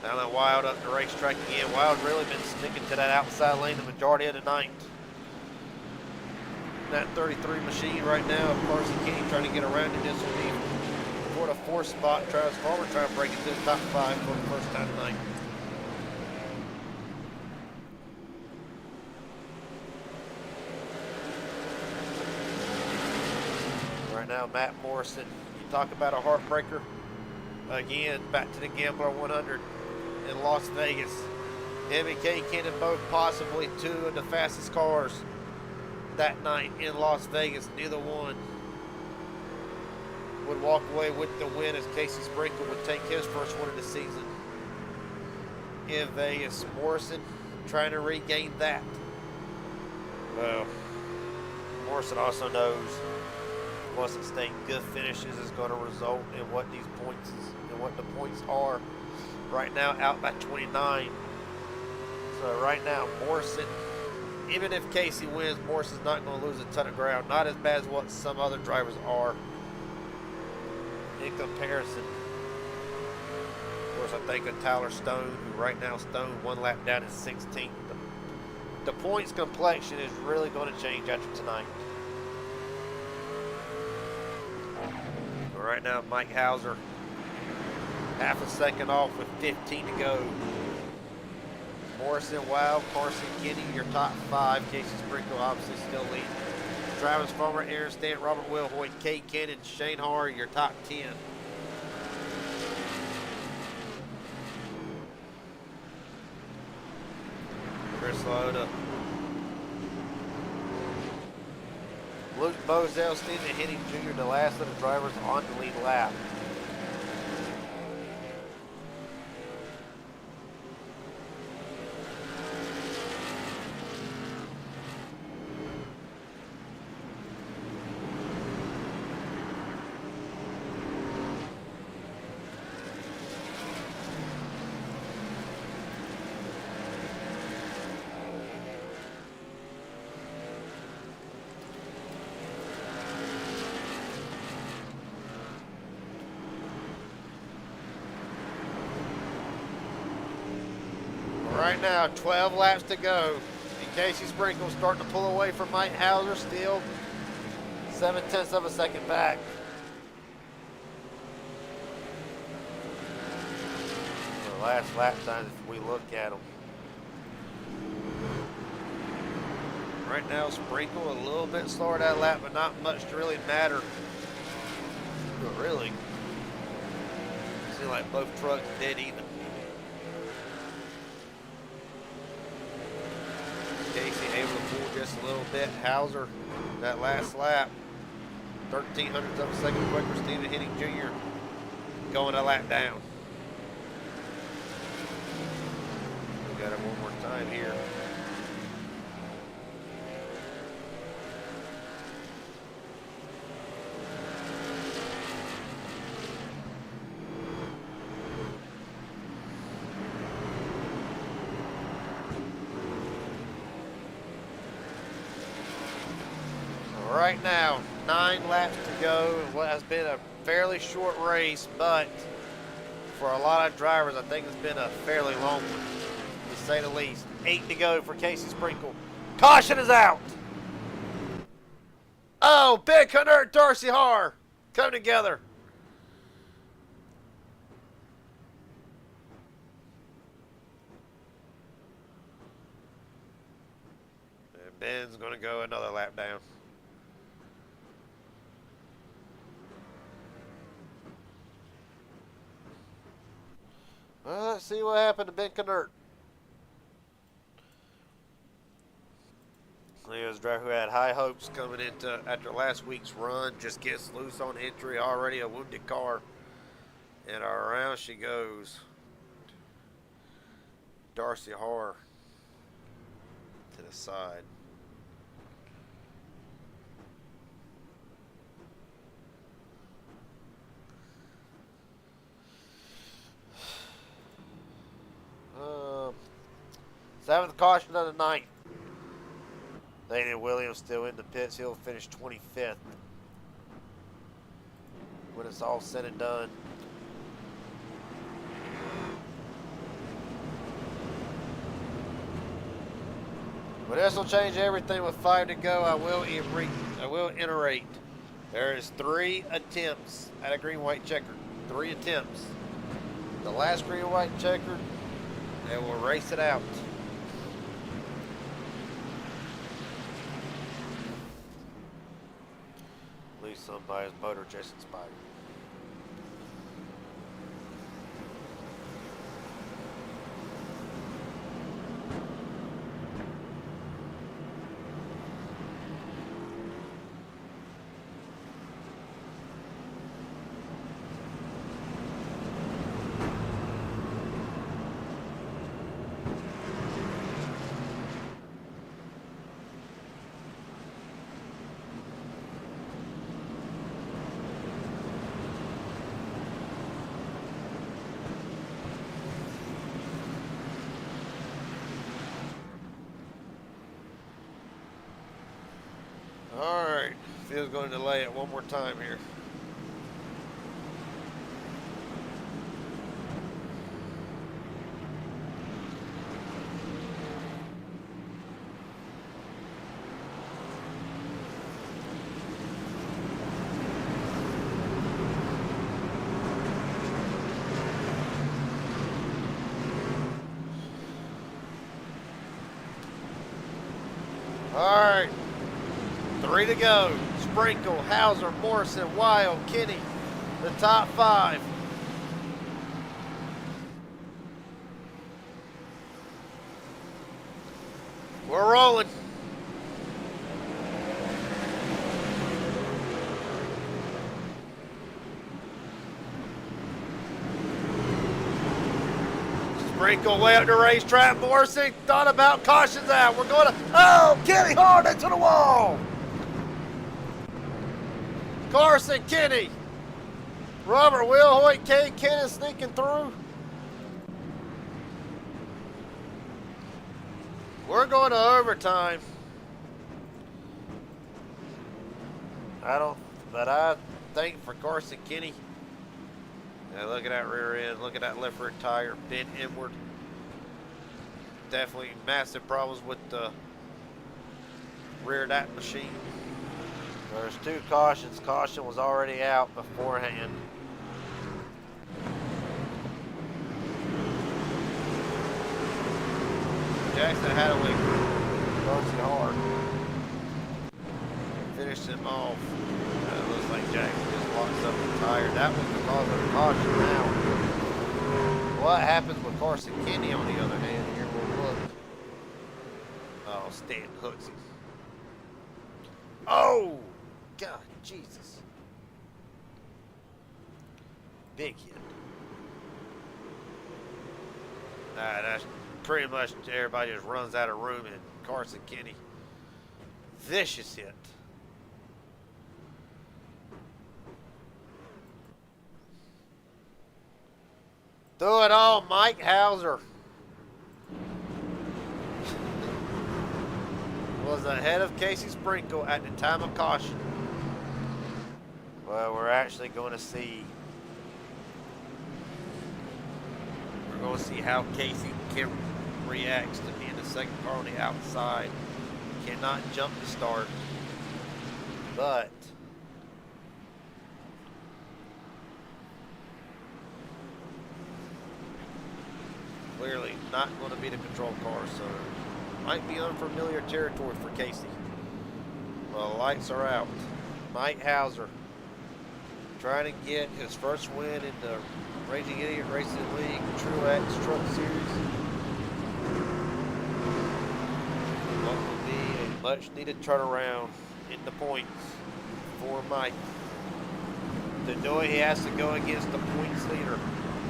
Now that Wild up the racetrack again. Wild really been sticking to that outside lane the majority of the night. That 33 machine right now, Percy King trying to get around it. This will be for the fourth spot. Travis Farmer trying to break into the top 5 for the first time tonight. Right now, Matt Morrison. You talk about a heartbreaker. Again, back to the Gambler 100 in Las Vegas. Him and Kay Cannon both possibly 2 of the fastest cars that night in Las Vegas. Neither one would walk away with the win, as Casey Sprinkle would take his first one of the season in Vegas. Morrison trying to regain that Well, Morrison also knows Washington State good finishes is going to result in what these points and what the points are. Right now, out by 29. So right now, Morrison, even if Casey wins, Morrison's not going to lose a ton of ground. Not as bad as what some other drivers are in comparison. Of course, I think of Tyler Stone, who right now Stone 1 lap down at 16th. The points complexion is really going to change after tonight. But right now, Mike Hauser, half a second off with 15 to go. Morrison, Wild, Carson, Kenny, your top 5. Casey Sprinkle obviously still leading. Travis Farmer, Aaron Stant, Robert Wilhoit, Kate Cannon, Shane Harr, your top 10. Chris Loda. Luke Bozell, Stephen Henning Jr., the last of the drivers on the lead lap. Right now, 12 laps to go. And Casey Sprinkle starting to pull away from Mike Hauser, still 0.7 of a second back. The last lap times, if we look at them. Right now, Sprinkle a little bit slower that lap, but not much to really matter. But really, seems like both trucks dead even. Casey able to pull just a little bit. Hauser, that last lap, 0.13 of a second quicker. Stephen Henning Jr. going a lap down. We got it one more time here. Right now, 9 laps to go in what has been a fairly short race, but for a lot of drivers, I think it's been a fairly long one, to say the least. 8 to go for Casey Sprinkle. Caution is out! Oh, Big Hunter, Darcy Harr come together. And Ben's going to go another lap down. Well, let's see what happened to Ben Knert. He was a driver who had high hopes coming into after last week's run. Just gets loose on entry, already a wounded car. And around she goes. Darcy Harr to the side. Seventh caution of the night. Nathan Williams still in the pits. He'll finish 25th when it's all said and done. But this will change everything with 5 to go. I will iterate. There is 3 attempts at a green-white checker. 3 attempts. The last green-white checker, they will race it out. At least somebody's motor just inspired. All right. Phil's going to delay it one more time here. All right. 3 to go. Sprinkle, Hauser, Morrison, Wild, Kenny. The top 5. We're rolling. Sprinkle way up the racetrack. Morrison thought about cautions out. We're going to, oh, Kenny hard into the wall. Carson, Kenny. Robert, Will, Hoyt, Kay, Kenny sneaking through. We're going to overtime. But I think for Carson, Kenny. Now look at that rear end, look at that left rear tire, bent inward. Definitely massive problems with the rear of that machine. There's 2 cautions. Caution was already out beforehand. Jackson had a lick. Darcy hard. Finished him off. It looks like Jackson just locked up the tire. That was the cause of the caution now. What happens with Carson Kenny on the other hand here? We'll look. Oh, Stanton hooks him. Oh! God, Jesus. Big hit. That's pretty much everybody just runs out of room in Carson Kenny. Vicious hit. Through it all, Mike Hauser was ahead of Casey Sprinkle at the time of caution. Well, we're actually going to see. We're going to see how Casey reacts to being the second car on the outside. Cannot jump the start, but clearly not going to be the control car, so might be unfamiliar territory for Casey. Well, the lights are out. Mike Hauser trying to get his first win in the Raging Idiot Racing League Truex Truck Series. What will be a much needed turnaround in the points for Mike. To do it, he has to go against the points leader,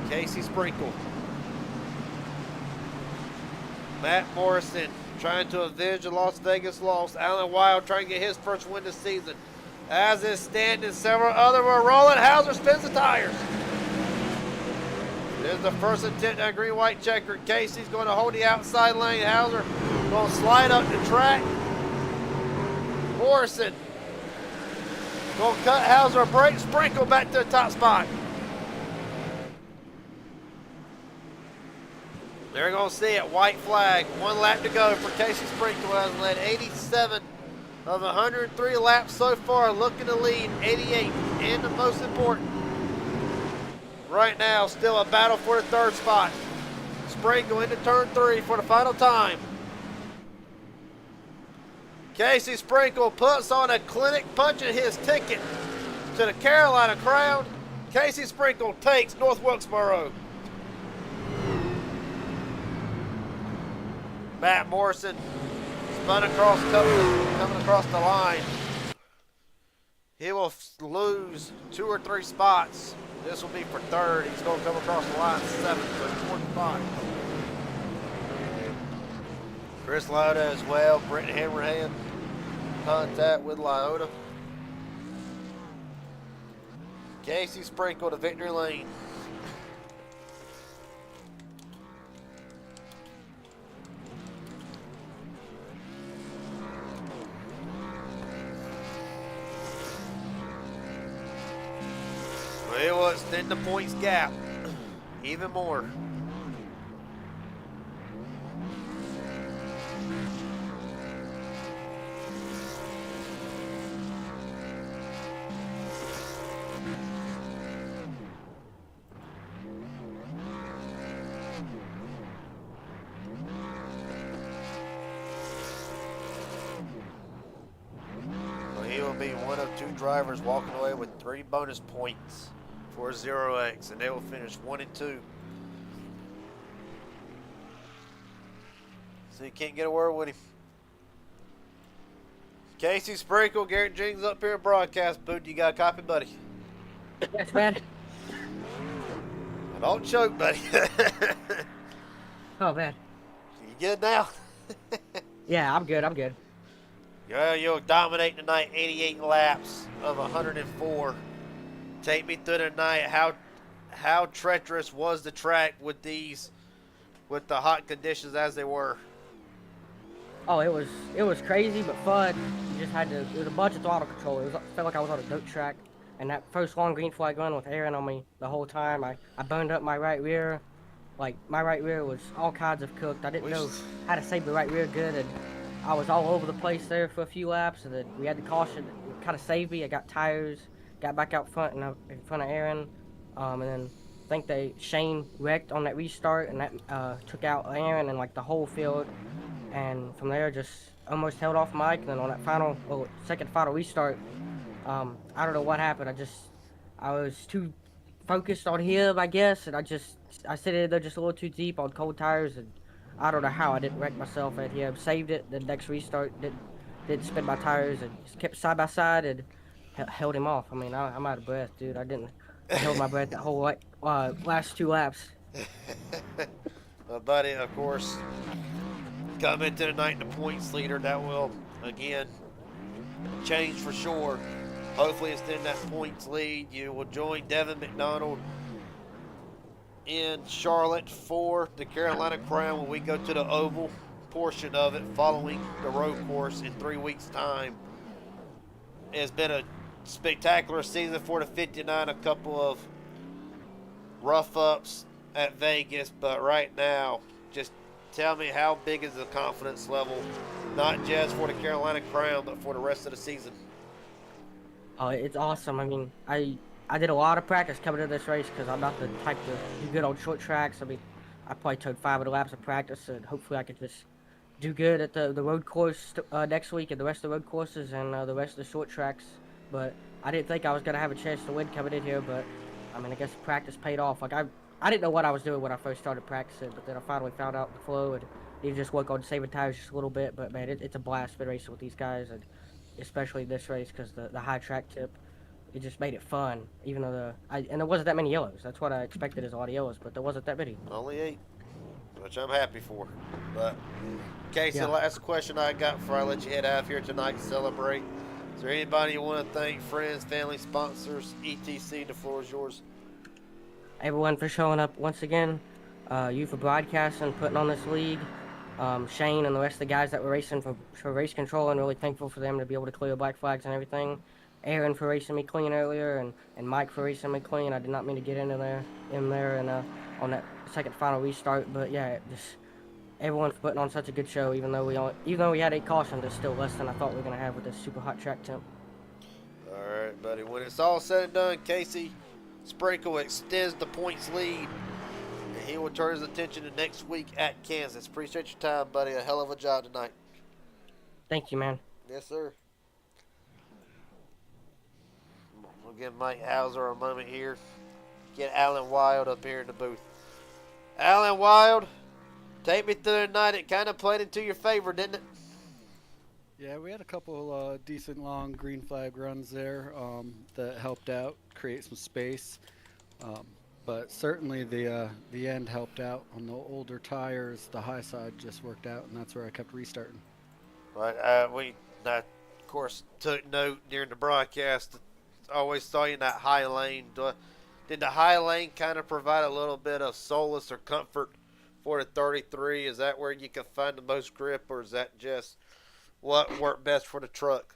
Casey Sprinkle. Matt Morrison trying to avenge the Las Vegas loss. Alan Wild trying to get his first win this season. As is Stanton and several others were rolling. Hauser spins the tires. There's the first attempt at green-white checker. Casey's going to hold the outside lane. Hauser going to slide up the track. Morrison going to cut Hauser a break. Sprinkle back to the top spot. They're going to see it. White flag. 1 lap to go for Casey Sprinkle, has led 87 of 103 laps so far, looking to lead 88. And the most important, right now, still a battle for the 3rd spot. Sprinkle into turn 3 for the final time. Casey Sprinkle puts on a clinic, punching his ticket to the Carolina crowd. Casey Sprinkle takes North Wilkesboro. Matt Morrison spun across, coming across the line. He will lose 2 or 3 spots. This will be for 3rd. He's going to come across the line 7th to 4th spot. Chris Lyotta as well. Brent Hammerhand contact with Lyotta. Casey Sprinkle to victory lane. It will extend the points gap even more. He will be one of 2 drivers walking away with 3 bonus points for 0x, and they will finish 1 and 2. So you can't get a word with him. Casey Sprinkle, Garrett Jenkins up here at broadcast booth. You got a copy, buddy? Yes, man. Don't choke, buddy. Oh, man. You good now? Yeah, I'm good. I'm good. Yeah, you'll dominate tonight. 88 laps of 104. Take me through the night. How treacherous was the track with the hot conditions as they were? Oh, it was crazy but fun. You just had to. It was a bunch of throttle control. Felt like I was on a dirt track. And that first long green flag run with Aaron on me the whole time, I burned up my right rear. Like, my right rear was all kinds of cooked. I didn't know how to save the right rear good, and I was all over the place there for a few laps, and then we had the caution. It kind of saved me. I got tires, got back out front and in front of Aaron, and then I think Shane wrecked on that restart, and that took out Aaron and like the whole field. And from there, just almost held off Mike. And then on that second final restart, I don't know what happened. I was too focused on him, I guess, and I sit in there just a little too deep on cold tires, and I don't know how I didn't wreck myself at him. Saved it. The next restart didn't spin my tires and just kept side by side and held him off. I mean, I'm out of breath, dude. I held my breath that whole last 2 laps. My buddy, of course, come into the night the points leader. That will again change for sure. Hopefully extend that points lead. You will join Devin McDonald in Charlotte for the Carolina Crown when we go to the oval portion of it following the road course in 3 weeks' time. It's been a spectacular season for the 59, a couple of rough ups at Vegas, but right now, just tell me, how big is the confidence level, not just for the Carolina Crown, but for the rest of the season? Oh, it's awesome. I mean, I did a lot of practice coming to this race because I'm not the type to do good on short tracks. I mean, I probably took 5 of the laps of practice, and hopefully I could just do good at the road course next week and the rest of the road courses and the rest of the short tracks. But I didn't think I was going to have a chance to win coming in here, but I mean, I guess practice paid off. Like, I didn't know what I was doing when I first started practicing, but then I finally found out the flow and you just work on saving tires just a little bit. But man, it's a blast been racing with these guys, and especially this race because the high track tip, it just made it fun. Even though and there wasn't that many yellows. That's what I expected, is a lot of yellows, but there wasn't that many. Only 8, which I'm happy for. But Casey, Yeah. the last question I got before I let you head out of here tonight to celebrate. Is there anybody you want to thank? Friends, family, sponsors, etc. The floor is yours. Everyone for showing up once again. You for broadcasting, putting on this league. Shane and the rest of the guys that were racing for race control, and really thankful for them to be able to clear black flags and everything. Aaron for racing me clean earlier, and Mike for racing me clean. I did not mean to get in there and on that second final restart, but yeah, just everyone for putting on such a good show. Even though we had 8 cautions, it's still less than I thought we were gonna have with this super hot track temp. All right, buddy. When it's all said and done, Casey Sprinkle extends the points lead, and he will turn his attention to next week at Kansas. Appreciate your time, buddy. A hell of a job tonight. Thank you, man. Yes, sir. We'll give Mike Hauser a moment here. Get Alan Wild up here in the booth. Alan Wild, take me through the night. It kind of played into your favor, didn't it? Yeah, we had a couple decent long green flag runs there that helped out create some space. But certainly the end helped out on the older tires. The high side just worked out, and that's where I kept restarting. Right. I, of course, took note during the broadcast. Always saw you in that high lane. Did the high lane kind of provide a little bit of solace or comfort for the 33? Is that where you can find the most grip, or is that just what worked best for the truck?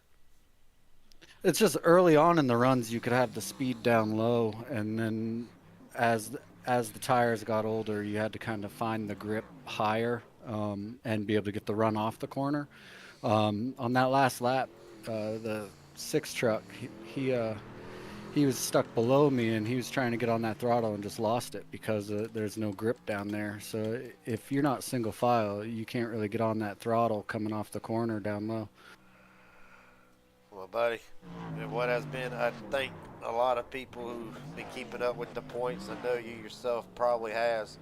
It's just early on in the runs you could have the speed down low, and then as the tires got older, you had to kind of find the grip higher and be able to get the run off the corner. On that last lap, the six truck he was stuck below me, and he was trying to get on that throttle and just lost it because there's no grip down there. So if you're not single file, you can't really get on that throttle coming off the corner down low. Well, buddy, and what has been, I think, a lot of people who've been keeping up with the points, I know you yourself probably has.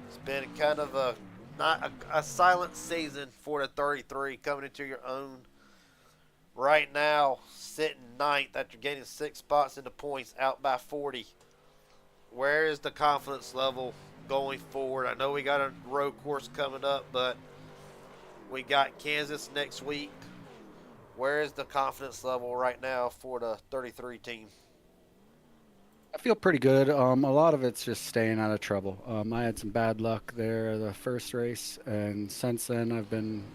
It's been kind of not a silent season for the 33 coming into your own. Right now, sitting ninth after gaining 6 spots in the points, out by 40. Where is the confidence level going forward? I know we got a road course coming up, but we got Kansas next week. Where is the confidence level right now for the 33 team? I feel pretty good. A lot of it's just staying out of trouble. I had some bad luck there the first race, and since then I've been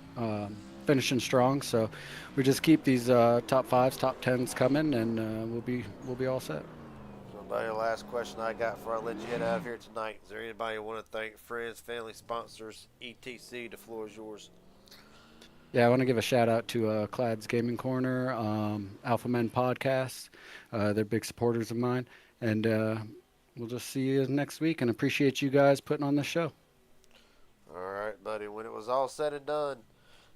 finishing strong. So we just keep these top fives, top tens coming, and we'll be all set. So, buddy, the last question I got before I let you head out of here tonight. Is there anybody you want to thank? Friends, family, sponsors, etc. The floor is yours. Yeah, I want to give a shout out to Clad's Gaming Corner, Alpha Men Podcast. They're big supporters of mine. And we'll just see you next week, and appreciate you guys putting on the show. All right, buddy. When it was all said and done,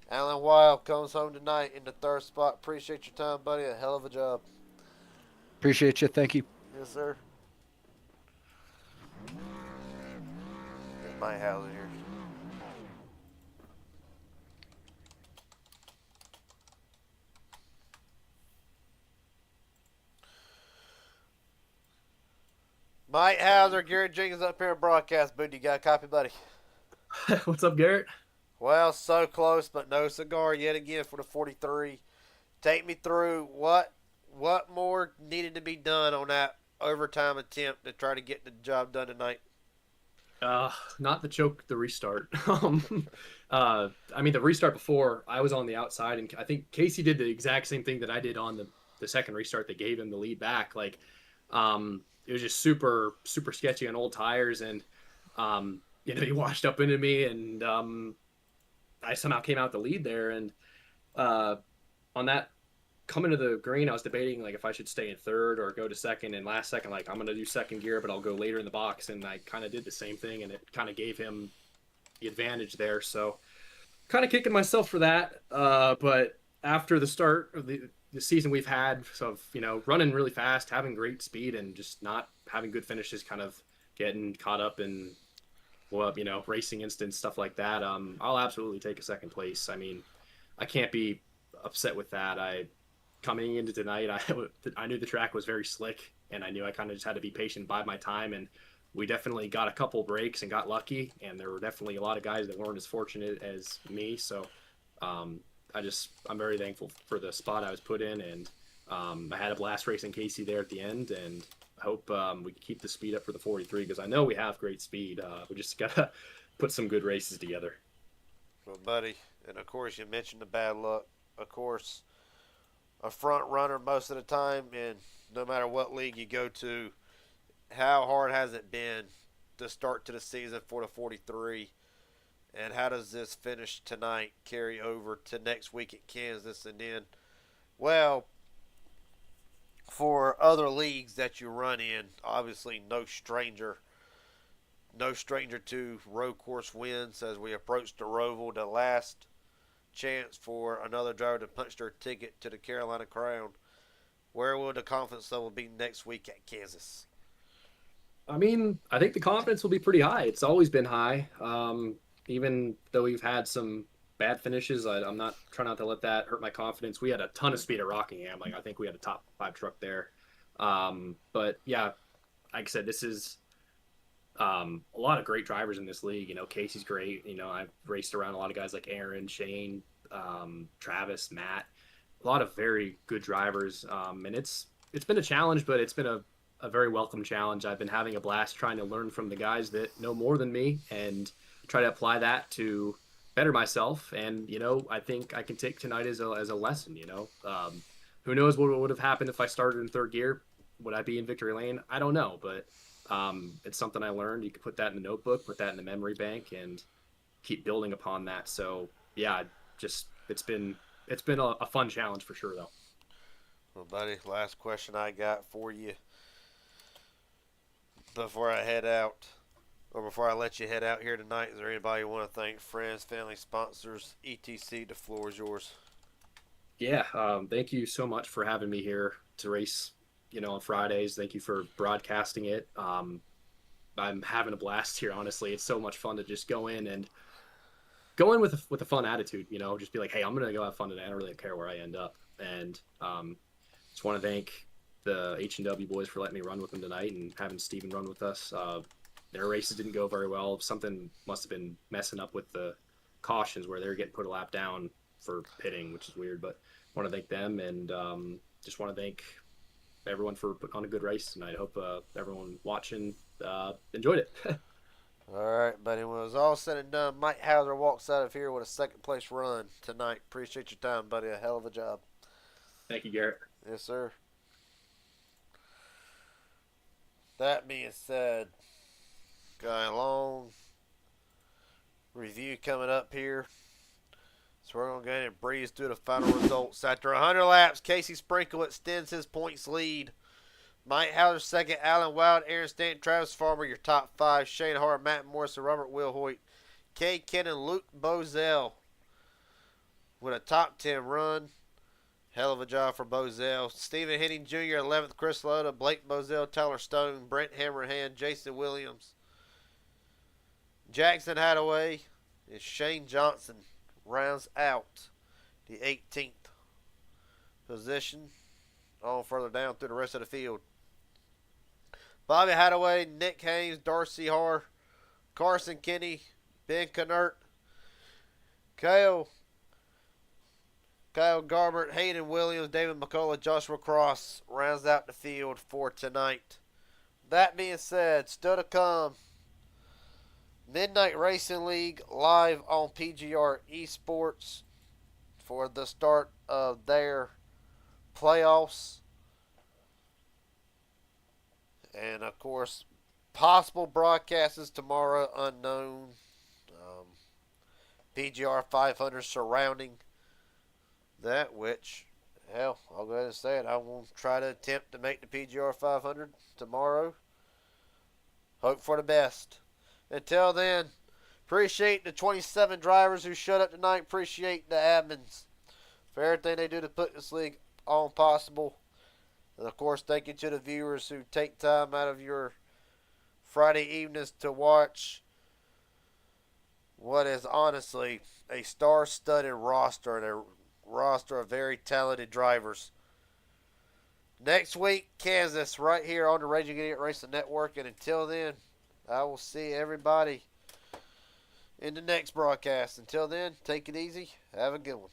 Alan Wild comes home tonight in the third spot. Appreciate your time, buddy. A hell of a job. Appreciate you. Thank you. Yes, sir. There's my house here. Mike Hauser, Garrett Jenkins up here in broadcast booth. You got a copy, buddy? What's up, Garrett? Well, so close, but no cigar yet again for the 43. Take me through what more needed to be done on that overtime attempt to try to get the job done tonight. Not the choke, the restart. I mean, the restart before, I was on the outside, and I think Casey did the exact same thing that I did on the second restart that gave him the lead back. Like, it was just super, super sketchy on old tires, and he washed up into me, and I somehow came out the lead there. And on that coming to the green, I was debating like if I should stay in third or go to second. And last second, like, I'm gonna do second gear, but I'll go later in the box. And I kind of did the same thing, and it kind of gave him the advantage there. So kind of kicking myself for that. But after the start of the season we've had of, running really fast, having great speed, and just not having good finishes, kind of getting caught up in, racing instance, stuff like that. I'll absolutely take a second place. I mean, I can't be upset with that. Coming into tonight, I knew the track was very slick, and I knew I kind of just had to be patient, bide my time, and we definitely got a couple breaks and got lucky, and there were definitely a lot of guys that weren't as fortunate as me. So I'm very thankful for the spot I was put in, and I had a blast racing Casey there at the end, and I hope we can keep the speed up for the 43, because I know we have great speed. We just gotta put some good races together. Well, buddy, and of course you mentioned the bad luck. Of course, a front runner most of the time, and no matter what league you go to, how hard has it been to start to the season for the 43? And how does this finish tonight carry over to next week at Kansas? And then, well, for other leagues that you run in, obviously no stranger to road course wins as we approach the Roval, the last chance for another driver to punch their ticket to the Carolina Crown. Where will the confidence level be next week at Kansas? I mean, I think the confidence will be pretty high. It's always been high. Even though we've had some bad finishes, I'm not trying not to let that hurt my confidence. We had a ton of speed at Rockingham. Like, I think we had a top 5 truck there. But yeah, like I said, this is a lot of great drivers in this league. Casey's great. I've raced around a lot of guys like Aaron, Shane, Travis, Matt, a lot of very good drivers. And it's been a challenge, but it's been a very welcome challenge. I've been having a blast trying to learn from the guys that know more than me and try to apply that to better myself. And, I think I can take tonight as a lesson. Who knows what would have happened if I started in third gear? Would I be in victory lane? I don't know, but it's something I learned. You can put that in the notebook, put that in the memory bank, and keep building upon that. So yeah, just it's been a fun challenge for sure, though. Well, buddy, last question I got for you before I head out, or before I let you head out here tonight. Is there anybody you want to thank? Friends, family, sponsors, etc. The floor is yours. Yeah, thank you so much for having me here to race, on Fridays. Thank you for broadcasting it. I'm having a blast here, honestly. It's so much fun to just go in with a fun attitude, just be like, hey, I'm going to go have fun today. I don't really care where I end up. And just want to thank the H&W boys for letting me run with them tonight and having Steven run with us. Their races didn't go very well. Something must have been messing up with the cautions where they were getting put a lap down for pitting, which is weird, but I want to thank them, and just want to thank everyone for putting on a good race tonight. I hope everyone watching enjoyed it. All right, buddy. When it was all said and done, Mike Hauser walks out of here with a second place run tonight. Appreciate your time, buddy. A hell of a job. Thank you, Garrett. Yes, sir. That being said, got a long review coming up here. So we're going to go ahead and breeze through the final results. After 100 laps, Casey Sprinkle extends his points lead. Mike Hauser second, Alan Wild, Aaron Stanton, Travis Farmer, your top five. Shane Hart, Matt Morrison, Robert Wilhoit, Kay Kennan, Luke Bozell with a top 10 run. Hell of a job for Bozell. Stephen Henning Jr., 11th, Chris Loda, Blake Bozell, Tyler Stone, Brent Hammerhand, Jason Williams, Jackson Hadaway, and Shane Johnson rounds out the 18th position. On further down through the rest of the field. Bobby Hadaway, Nick Haynes, Darcy Har, Carson Kinney, Ben Knert, Kyle Garbert, Hayden Williams, David McCullough, Joshua Cross rounds out the field for tonight. That being said, still to come, Midnight Racing League live on PGR Esports for the start of their playoffs. And, of course, possible broadcasts tomorrow, unknown. PGR 500 surrounding that, which, hell, I'll go ahead and say it. I will try to attempt to make the PGR 500 tomorrow. Hope for the best. Until then, appreciate the 27 drivers who showed up tonight. Appreciate the admins for everything they do to put this league on possible. And of course, thank you to the viewers who take time out of your Friday evenings to watch what is honestly a star-studded roster and a roster of very talented drivers. Next week, Kansas, right here on the Raging Idiot Racing Network. And until then, I will see everybody in the next broadcast. Until then, take it easy. Have a good one.